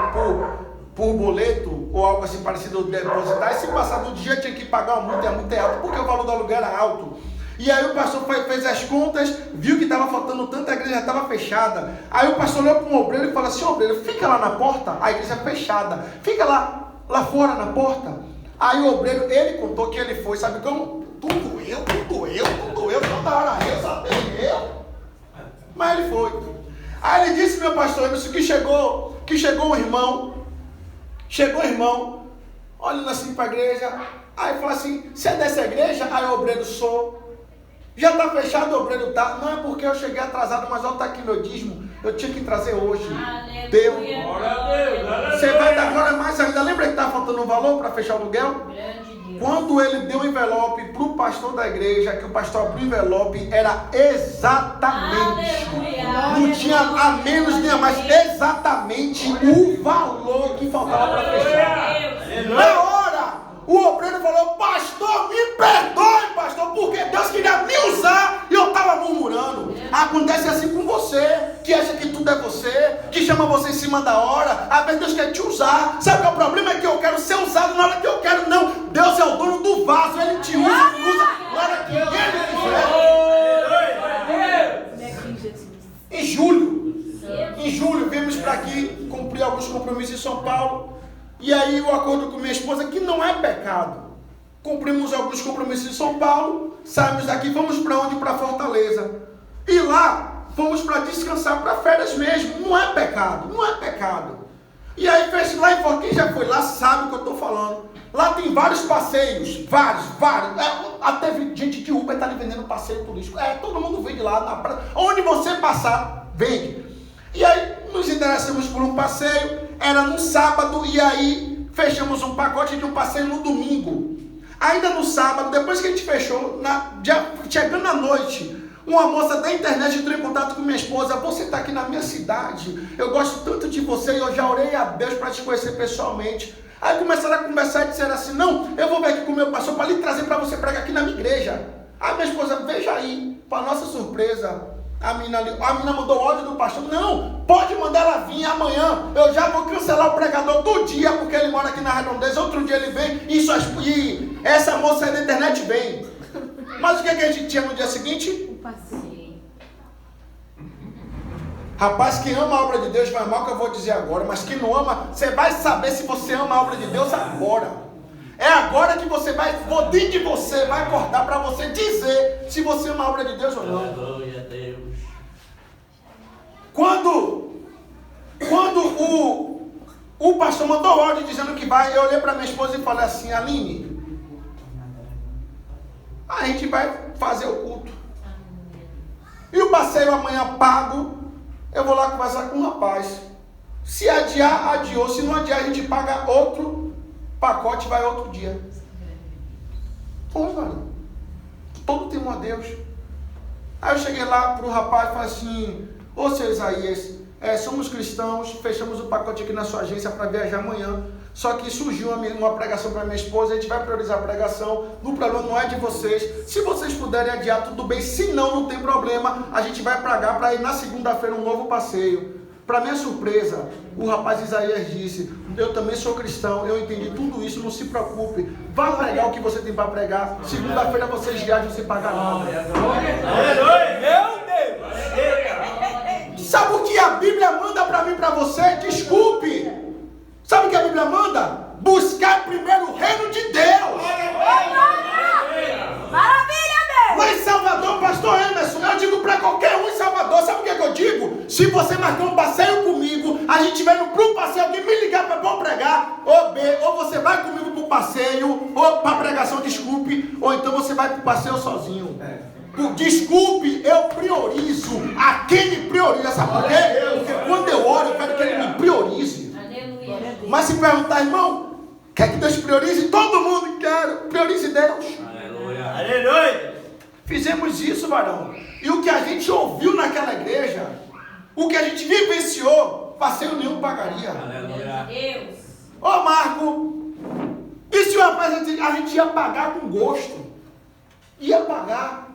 por boleto ou algo assim parecido, depositar. E se passar do dia tinha que pagar uma multa, e a multa é alta, porque o valor do aluguel era alto. E aí o pastor fez as contas, viu que estava faltando tanto, a igreja já estava fechada. Aí o pastor olhou para um obreiro e falou assim: obreiro, fica lá na porta, a igreja fechada, fica lá fora na porta. Aí o obreiro, ele contou que ele foi, sabe como? Tudo eu, toda hora eu, só tem eu. Mas ele foi. Aí ele disse, meu pastor, que chegou um irmão, olhando assim para a igreja. Aí falou assim: você é dessa igreja? Aí o obreiro, sou. Já está fechado, o obreiro está. Não é porque eu cheguei atrasado, mas olha, está aqui meu dízimo. Eu tinha que trazer hoje. Aleluia. Deu. Glória a Deus. Aleluia. Você vai dar glória mais ainda. Lembra que estava faltando um valor para fechar o aluguel? Grande Deus. Quando ele deu o envelope para o pastor da igreja, que o pastor abriu o envelope, era exatamente. Aleluia. Não tinha a menos nem a mais. Exatamente o valor que faltava para fechar. Deus. Na hora, o obreiro falou: pastor, me perdoe, pastor, porque Deus queria me usar e eu estava murmurando. Acontece assim com você, que acha que tudo é você, que chama você em cima da hora. Às vezes Deus quer te usar. Sabe qual é o problema? É que eu quero ser usado na hora que eu quero. Não, Deus é o dono do vaso, Ele te usa na hora que Ele quiser. Em julho, viemos para aqui cumprir alguns compromissos em São Paulo. E aí o acordo com minha esposa, que não é pecado. Cumprimos alguns compromissos em São Paulo, saímos daqui, vamos para onde? Para Fortaleza. E lá, fomos para descansar, para férias mesmo. Não é pecado, não é pecado. E aí, lá em Fortaleza, quem já foi lá sabe o que eu estou falando. Lá tem vários passeios, vários. Até gente de Uber está ali vendendo passeio turístico. Todo mundo vende lá na praia. Onde você passar, vende. E aí, nos interessamos por um passeio. Era no sábado e aí fechamos um pacote de um passeio no domingo. Ainda no sábado, depois que a gente fechou, chegando à noite, uma moça da internet entrou em contato com minha esposa: você está aqui na minha cidade, eu gosto tanto de você e eu já orei a Deus para te conhecer pessoalmente. Aí começaram a conversar e disseram assim: não, eu vou vir aqui com o meu pastor para lhe trazer para você pregar aqui na minha igreja. Aí minha esposa: veja aí, para nossa surpresa, a menina mandou ódio do pastor: não, pode mandar ela vir amanhã, eu já vou cancelar o pregador do dia, porque ele mora aqui na Redondeza, outro dia ele vem, e essa moça aí da internet vem. Mas o que a gente tinha no dia seguinte? O passeio. Rapaz, quem ama a obra de Deus vai amar o que eu vou dizer agora, mas quem não ama, você vai saber se você ama a obra de Deus agora. É agora que você vai, dentro de você, vai acordar para você dizer se você ama a obra de Deus ou não. Aleluia, Deus. Quando o pastor mandou ordem dizendo que vai, eu olhei para minha esposa e falei assim: Aline, a gente vai fazer o culto. E o passeio amanhã pago, eu vou lá conversar com o rapaz. Se adiar, adiou. Se não adiar, a gente paga outro pacote, vai outro dia. Vamos, mano. Todo temor a Deus. Aí eu cheguei lá pro rapaz e falei assim: ô, seu Isaías, somos cristãos, fechamos o pacote aqui na sua agência para viajar amanhã. Só que surgiu uma pregação para minha esposa, a gente vai priorizar a pregação. O problema não é de vocês. Se vocês puderem adiar, tudo bem. Se não, não tem problema. A gente vai pagar para ir na segunda-feira um novo passeio. Para minha surpresa, o rapaz Isaías disse: eu também sou cristão, eu entendi tudo isso, não se preocupe. Vá pregar o que você tem para pregar. Segunda-feira vocês viajam sem pagar nada. Aleluia. Meu Deus! Sabe o que a Bíblia manda para mim e para você? Desculpe. Sabe o que a Bíblia manda? Buscar primeiro o reino de Deus. Maravilha, Deus! Lá em Salvador, pastor Emerson, eu digo para qualquer um em Salvador: sabe o que eu digo? Se você marcar um passeio comigo, a gente vai no pro passeio, alguém me ligar para pregar, ou você vai comigo pro passeio, ou para pregação, desculpe, ou então você vai pro passeio sozinho. Desculpe, eu priorizo a quem me prioriza. Sabe por quê? Porque quando eu oro, eu quero que ele me priorize. Aleluia. Mas se perguntar: irmão, quer que Deus priorize? Todo mundo quer. Priorize Deus. Aleluia. Aleluia! Fizemos isso, varão. E o que a gente ouviu naquela igreja, o que a gente vivenciou, passeio nenhum pagaria. Aleluia. Deus. Ô Marco, e se o rapaz a gente ia pagar com gosto? Ia pagar.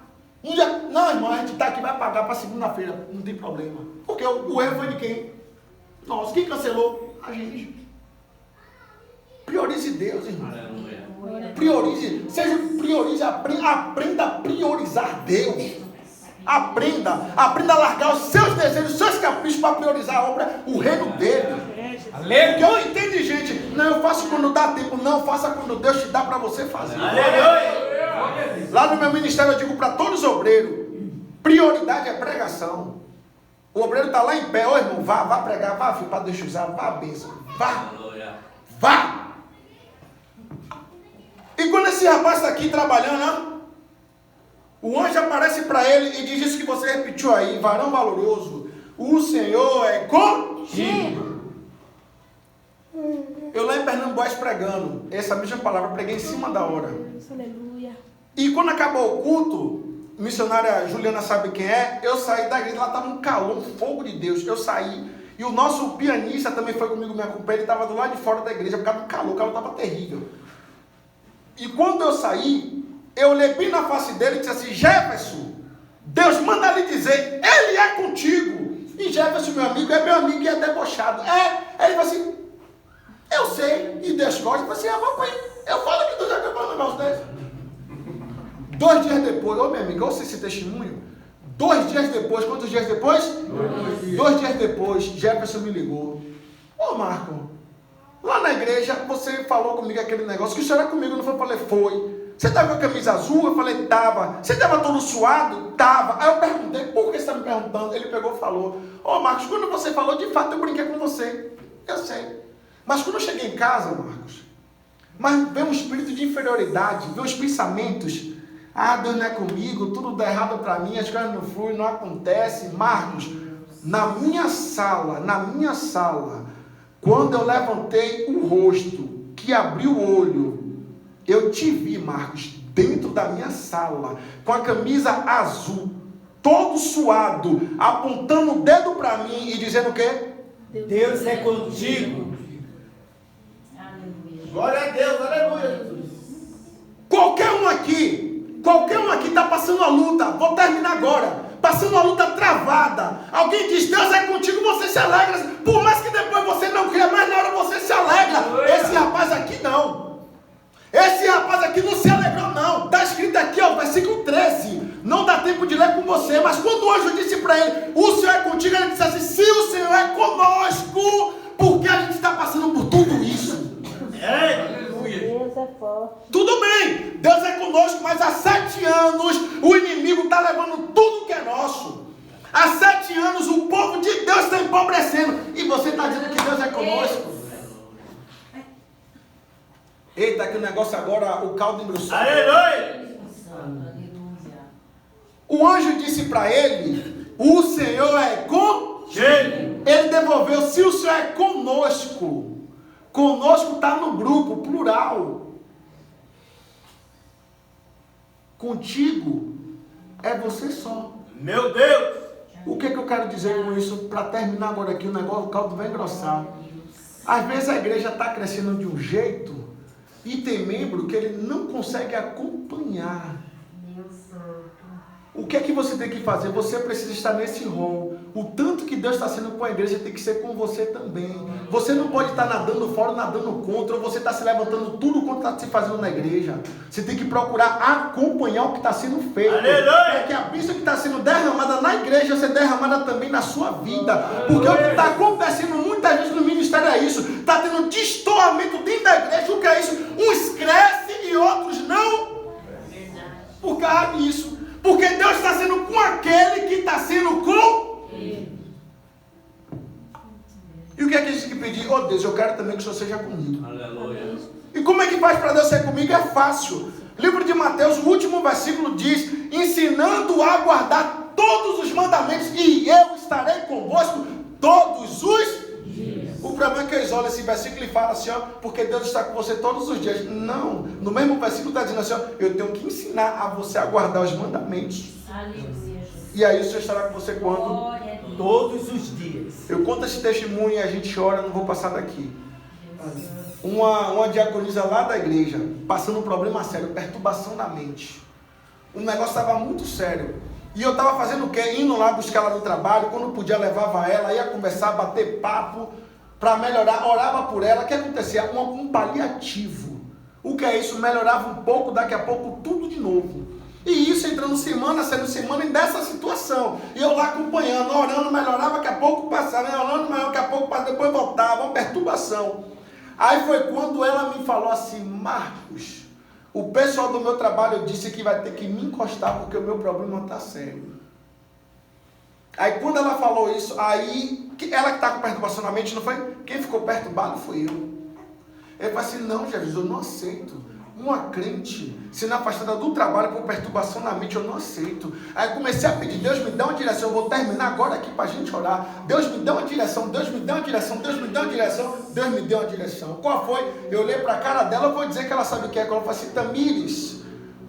Um dia, não, irmão, a gente está aqui, vai pagar para segunda-feira, não tem problema. Porque o erro foi de quem? Nós. Quem cancelou? A gente. Priorize Deus, irmão. Aleluia. Priorize, aprenda a priorizar Deus. Aprenda a largar os seus desejos, os seus caprichos para priorizar a obra, o reino dele. Porque eu entendo de gente, não, eu faço quando dá tempo, não, faça quando Deus te dá para você fazer. Aleluia. Lá no meu ministério eu digo para todos os obreiros, prioridade é pregação. O obreiro está lá em pé, ô irmão, vá pregar, vá filho, para Deus te usar, vá bênção, vá. E quando esse rapaz está aqui trabalhando, o anjo aparece para ele e diz isso que você repetiu aí, varão valoroso, o Senhor é contigo. Eu lá em Pernambuco pregando, essa mesma palavra, preguei em cima da hora. Aleluia. E quando acabou o culto, missionária Juliana sabe quem é, eu saí da igreja, lá estava um calor, um fogo de Deus, eu saí, e o nosso pianista também foi comigo, me acompanhou, ele estava do lado de fora da igreja, por causa do calor, o calor estava terrível. E quando eu saí, eu olhei bem na face dele e disse assim, Jefferson, Deus manda lhe dizer, Ele é contigo. E Jefferson, meu amigo, é meu amigo e é debochado. Aí ele falou assim, eu sei, e Deus gosta. Eu falei assim, vamos aí, eu falo que Deus já quer falar um negócio desse. 2 dias depois, ô meu amigo, ouça esse testemunho. 2 dias depois, quantos dias depois? 2 dias depois, Jefferson me ligou. Ô Marco, lá na igreja você falou comigo aquele negócio, que o senhor era comigo, não foi? Eu falei, foi. Você estava com a camisa azul? Eu falei, estava. Você estava todo suado? Estava. Aí eu perguntei, por que você está me perguntando? Ele pegou e falou, ô Marcos, quando você falou, de fato eu brinquei com você. Eu sei. Mas quando eu cheguei em casa, Marcos, mas veio um espírito de inferioridade, veio os pensamentos, Deus não é comigo, tudo dá errado para mim, as coisas não fluem, não acontece. Marcos, na minha sala, quando eu levantei o rosto, que abri o olho, eu te vi, Marcos, dentro da minha sala, com a camisa azul, todo suado, apontando o dedo para mim e dizendo o quê? Deus é contigo. Aleluia. Glória a Deus, aleluia, Jesus. Qualquer um aqui está passando a luta, vou terminar agora, passando a luta travada, alguém diz, Deus é contigo, você se alegra, por mais que depois você não creia, mas na hora você se alegra. Esse rapaz aqui não. Esse rapaz aqui não se alegrou não. Está escrito aqui, ó, versículo 13. Não dá tempo de ler com você, mas quando o anjo disse para ele, o Senhor é contigo, ele disse assim, se o Senhor é conosco, por que a gente está passando por tudo isso? Aleluia. Deus é forte. Tudo bem, Deus é conosco, mas há 7 anos o inimigo está levando tudo que é nosso. Há 7 anos o povo de Deus está empobrecendo, e você está dizendo que Deus é conosco. Eita, que o negócio agora, o caldo engrossou. Aleluia. Aleluia. O anjo disse para ele, o Senhor é contigo. Ele devolveu, se o Senhor é conosco. Conosco está no grupo, plural. Contigo é você só. Meu Deus. O que eu quero dizer com isso? Para terminar agora aqui, o negócio, o caldo vai engrossar. Às vezes a igreja está crescendo de um jeito e tem membro que ele não consegue acompanhar. Meu santo. O que é que você tem que fazer? Você precisa estar nesse rol. O tanto que Deus está sendo com a igreja tem que ser com você também. Você não pode estar nadando fora, nadando contra, ou você está se levantando tudo quanto está se fazendo na igreja. Você tem que procurar acompanhar o que está sendo feito. Aleluia! É que a bênção que está sendo derramada na igreja ser derramada também na sua vida. Porque o que está acontecendo muitas vezes no ministério é isso. Está tendo destoamento dentro da igreja. O que é isso? Uns crescem e outros não. Por causa disso. Porque Deus está sendo com aquele que está sendo com ele. E o que é que a gente tem que pedir? Oh Deus, eu quero também que o Senhor seja comigo. Aleluia. E como é que faz para Deus ser comigo? É fácil. Livro de Mateus, o último versículo diz, ensinando a guardar todos os mandamentos, e eu estarei convosco todos os dias. O problema é que eles olham esse versículo e falam assim, ó, porque Deus está com você todos os dias. Não, no mesmo versículo está dizendo assim, ó, eu tenho que ensinar a você a guardar os mandamentos. Aleluia. E aí o Senhor estará com você quando? Glória a Deus. Todos os dias. Eu conto esse testemunho e a gente chora, não vou passar daqui. Uma diaconisa lá da igreja, passando um problema sério, perturbação da mente. O negócio estava muito sério. E eu estava fazendo o quê? Indo lá buscar ela no trabalho, quando podia levava ela, ia conversar, bater papo, para melhorar, orava por ela. O que acontecia? Um paliativo. O que é isso? Melhorava um pouco, daqui a pouco tudo de novo. E isso entrando semana, saindo semana, nessa situação. E eu lá acompanhando, orando, melhorava, daqui a pouco passava, orando, daqui a pouco passava, depois voltava, uma perturbação. Aí foi quando ela me falou assim: Marcos, o pessoal do meu trabalho disse que vai ter que me encostar porque o meu problema está sério. Aí quando ela falou isso, aí ela que está com perturbação na mente, não foi? Quem ficou perturbado foi eu. Eu falei assim: não, Jesus, eu não aceito. Uma crente sendo afastada do trabalho por perturbação na mente, eu não aceito. Aí comecei a pedir: Deus me dá uma direção. Eu vou terminar agora aqui para a gente orar. Deus me dá uma direção, Deus me dá uma direção, Deus me dá uma direção, Deus me deu uma direção. Qual foi? Eu olhei para a cara dela, eu vou dizer que ela sabe o que é. Ela falou assim: Tamires,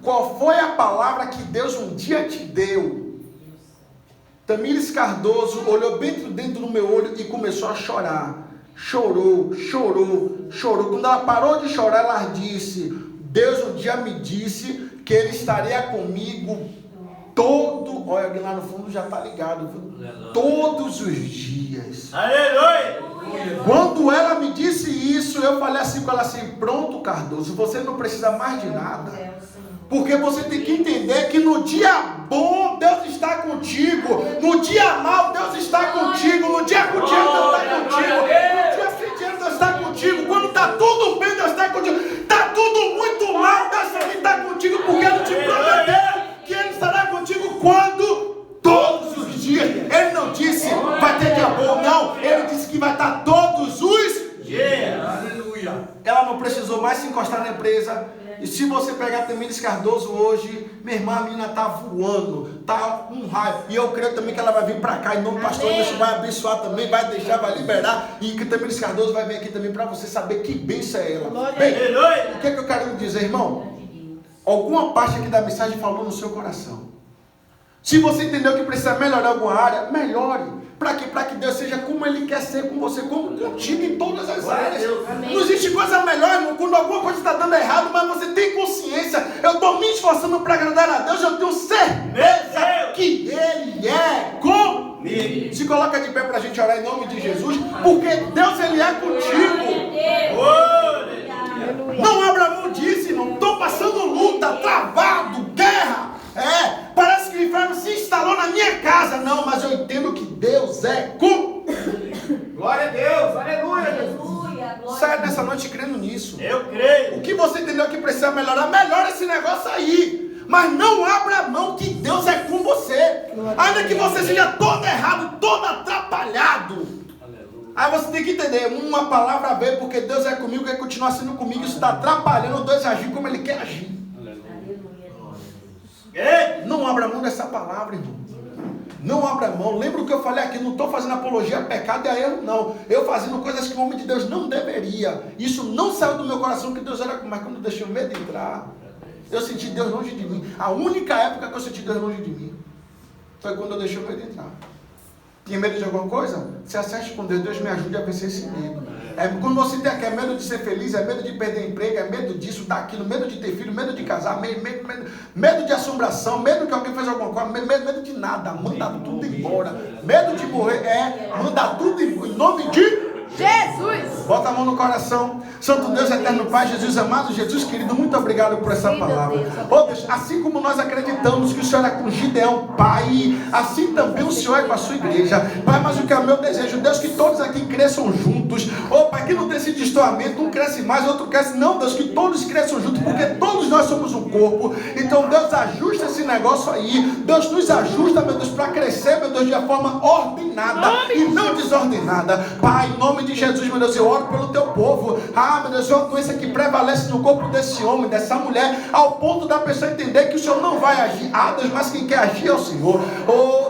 qual foi a palavra que Deus um dia te deu? Tamires Cardoso olhou bem dentro do meu olho e começou a chorar. Chorou, chorou, chorou. Quando ela parou de chorar, ela disse: Deus um dia me disse que Ele estaria comigo todo... Olha, alguém lá no fundo já está ligado. Todos os dias. Aleluia! Quando ela me disse isso, eu falei assim com ela assim: pronto, Cardoso, você não precisa mais de nada. Porque você tem que entender que no dia bom, Deus está contigo. No dia mal, Deus está contigo. No dia com dinheiro, Deus está contigo. No dia sem dinheiro, Deus está contigo. Quando está tudo bem, Deus está contigo. Está tudo muito mal, Deus também está contigo. Porque Ele te prometeu que Ele estará contigo quando? Todos os dias. Ele não disse vai ter dia bom, não. Ele disse que vai estar todos os dias. Aleluia! Ela não precisou mais se encostar na empresa. E se você pegar Tamires Cardoso hoje, minha irmã, a menina está voando, está um raio. E eu creio também que ela vai vir para cá, em nome do pastor, Deus vai abençoar também, vai deixar, vai liberar. E que Tamires Cardoso vai vir aqui também para você saber que bênção é ela. Bem, o que é que eu quero dizer, irmão? Alguma parte aqui da mensagem falou no seu coração. Se você entendeu que precisa melhorar alguma área, melhore. Para quê? Para que Deus seja como Ele quer ser com você, como contigo em todas as áreas. Não existe coisa melhor, irmão, quando alguma coisa está dando errado, mas você tem consciência. Eu estou me esforçando para agradar a Deus, eu tenho certeza que Ele é comigo. Se coloca de pé para a gente orar em nome de Jesus, porque Deus, Ele é contigo. Não abra mão disso, irmão. Estou passando luta, travado, guerra. Parece que o inferno se instalou na minha casa. Não, mas eu entendo que Deus é com. Glória a Deus! Aleluia! Aleluia! Saia nessa noite crendo nisso. Eu creio! O que você entendeu que precisa melhorar, melhora esse negócio aí. Mas não abra mão que Deus é com você. Ainda que você seja todo errado, todo atrapalhado. Aí você tem que entender, uma palavra veio porque Deus é comigo, quer continuar sendo comigo. Isso está atrapalhando Deus agir como Ele quer agir. Não abra mão dessa palavra, irmão. Não abra mão. Lembra o que eu falei aqui? Não estou fazendo apologia a pecado e a erro, não. Eu fazendo coisas que o homem de Deus não deveria. Isso não saiu do meu coração, que Deus era. Mas quando eu deixei o medo entrar, eu senti Deus longe de mim. A única época que eu senti Deus longe de mim foi quando eu deixei o medo entrar. Tinha medo de alguma coisa? Se acerte com Deus, Deus me ajude a vencer esse medo. Quando você tem aqui, é medo de ser feliz, é medo de perder emprego, é medo disso, daquilo, medo de ter filho, medo de casar, medo de assombração, medo que alguém fez alguma coisa, medo de nada, manda tudo embora. Medo de morrer, manda tudo embora, em nome de Jesus! Bota a mão no coração. Santo Deus, eterno Pai, Jesus amado, Jesus querido, muito obrigado por essa palavra. Deus, assim como nós acreditamos que o Senhor é com Gideão, Pai, assim também o Senhor é com a sua igreja. Pai, mas o que é o meu desejo, Deus, que todos aqui cresçam juntos. Pai, que não tem esse destoamento, um cresce mais, outro cresce. Não, Deus, que todos cresçam juntos, porque todos nós somos um corpo. Então, Deus, ajusta esse negócio aí. Deus, nos ajusta, meu Deus, para crescer, meu Deus, de uma forma ordenada e não desordenada. Pai, em nome de Jesus, meu Deus, eu oro pelo teu povo. Meu Deus, é uma doença que prevalece no corpo desse homem, dessa mulher, ao ponto da pessoa entender que o Senhor não vai agir. Deus, mas quem quer agir é o Senhor.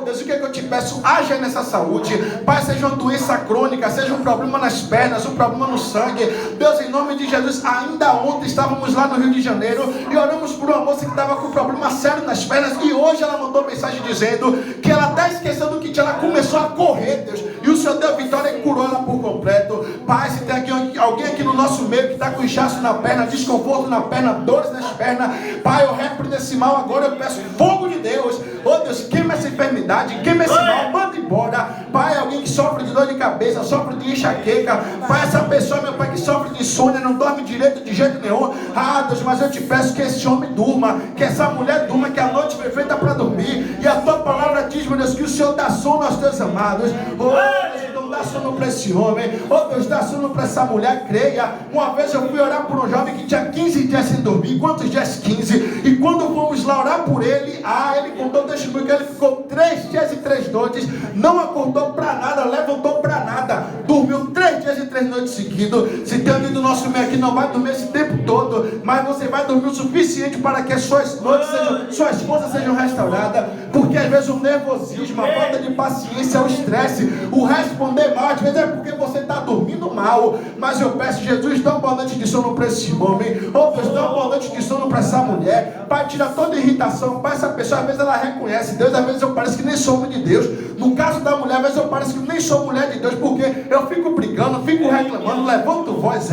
Deus, o que é que eu te peço? Haja nessa saúde. Pai, seja uma doença crônica, seja um problema nas pernas, um problema no sangue. Deus, em nome de Jesus, ainda ontem estávamos lá no Rio de Janeiro e oramos por uma moça que estava com um problema sério nas pernas, e hoje ela mandou mensagem dizendo que ela até esqueceu do que ela começou a correr, Deus, e o Senhor deu vitória e curou ela por completo. Pai, se tem aqui alguém alguém aqui no nosso meio que está com inchaço na perna, desconforto na perna, dores nas pernas, Pai, eu repreendo esse mal agora, eu peço fogo de Deus. Oh Deus, queima essa enfermidade, queima esse mal, manda embora. Pai, alguém que sofre de dor de cabeça, sofre de enxaqueca, Pai, essa pessoa, meu Pai, que sofre de insônia, não dorme direito de jeito nenhum. Ah, Deus, mas eu te peço que esse homem durma, que essa mulher durma, que a noite foi feita para dormir. E a tua palavra diz, meu Deus, que o Senhor dá sono aos teus amados. Oh Deus, não dá sono para esse homem. Oh Deus, dá sono para essa mulher, creia. Uma vez eu fui orar por um jovem que tinha 15 dias sem dormir. Quantos dias? 15. E quando fomos lá orar por ele, ele contou testemunho que ele ficou 3 dias e 3 noites, não acordou para nada, levantou para nada, dormiu 3 dias e 3 noites seguidos. Se tem alguém do nosso meio aqui, não vai dormir esse tempo todo, mas você vai dormir o suficiente para que as suas noites sejam, suas forças sejam restauradas, porque às vezes o nervosismo, a falta de paciência, o estresse, o responder mal, às vezes é porque você está dormindo mal. Mas eu peço, Jesus, dá uma boa noite de sono para esse homem. Oh Deus, dá uma boa noite de sono para essa mulher. Pai, tira toda irritação. Pai, essa pessoa às vezes ela reconhece Deus, às vezes eu pareço que nem sou homem de Deus. No caso da mulher, às vezes eu pareço que nem sou mulher de Deus, porque eu fico brigando, fico reclamando, levanto voz.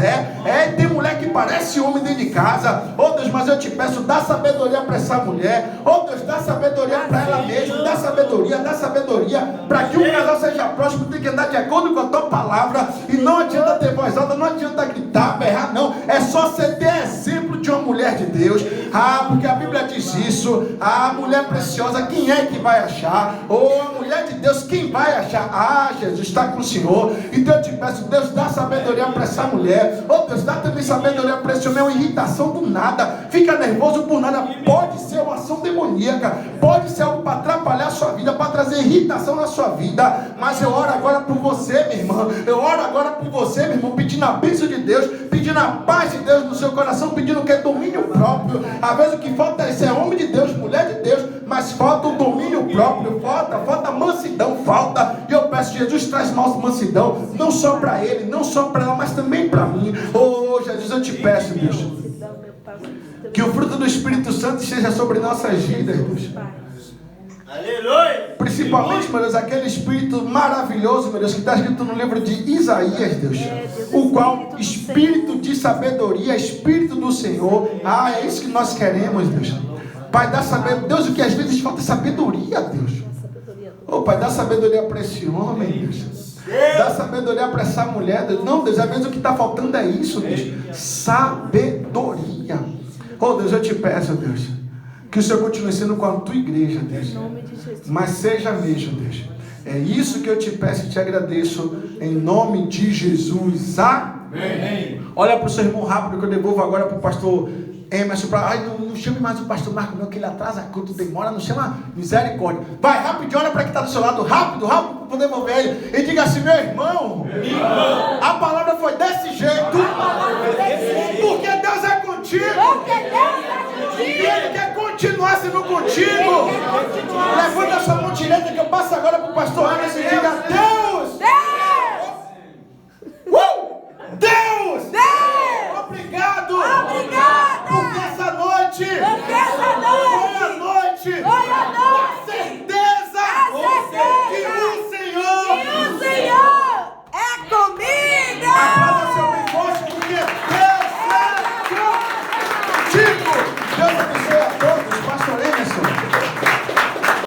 Tem mulher que parece homem dentro de casa. Oh Deus, mas eu te peço, dá sabedoria para essa mulher. Oh Deus, dá sabedoria para ela mesma. Dá sabedoria para que o casal seja próximo. Tem que andar de acordo com a tua palavra. E não adianta ter voz alta, não adianta gritar, berrar, não. É só você ter exemplo de uma mulher de Deus. Porque a Bíblia diz isso. A mulher preciosa, quem é que vai achar? Ou a mulher de Deus, quem vai achar? Jesus está com o Senhor. Então eu te peço, Deus, dá sabedoria para essa mulher. Oh Deus, dá também sabedoria para esse homem. É uma irritação do nada, fica nervoso por nada. Pode ser uma ação demoníaca, pode ser algo para atrapalhar a sua vida, para trazer irritação na sua vida. Mas eu oro agora por você, minha irmã. Eu oro agora por você, meu irmão, pedindo a bênção de Deus, pedindo a paz de Deus no seu coração, pedindo que é domínio próprio. Às vezes o que falta é ser homem de Deus, mulher de Deus, mas falta o domínio próprio, falta mansidão, falta. E eu peço, Jesus, traz mansidão, não só para ele, não só para ela, mas também para mim. Oh Jesus, eu te peço, Deus, que o fruto do Espírito Santo esteja sobre nossas vidas, Deus. Aleluia. Principalmente, meu Deus, aquele Espírito maravilhoso, meu Deus, que está escrito no livro de Isaías, Deus, o qual, Espírito de sabedoria, Espírito do Senhor. É isso que nós queremos, Deus. Pai, dá sabedoria. Deus, o que às vezes falta é sabedoria, Deus. Oh Pai, dá sabedoria para esse homem, Deus. Dá sabedoria para essa mulher, Deus. Não, Deus, às vezes o que está faltando é isso, Deus. Sabedoria. Oh Deus, eu te peço, Deus, que o Senhor continue sendo com a tua igreja, Deus. Mas seja mesmo, Deus. É isso que eu te peço e te agradeço. Em nome de Jesus. Amém. Olha para o seu irmão rápido, que eu devolvo agora para o pastor Emerson. Não chame mais o pastor Marco, não, que ele atrasa quando demora. Não chama misericórdia. Vai, rápido, olha para quem está do seu lado. Rápido, para poder devolver ele. E diga assim, meu irmão. A palavra foi desse jeito. Porque Deus é contigo. E Ele quer continuar sendo contigo.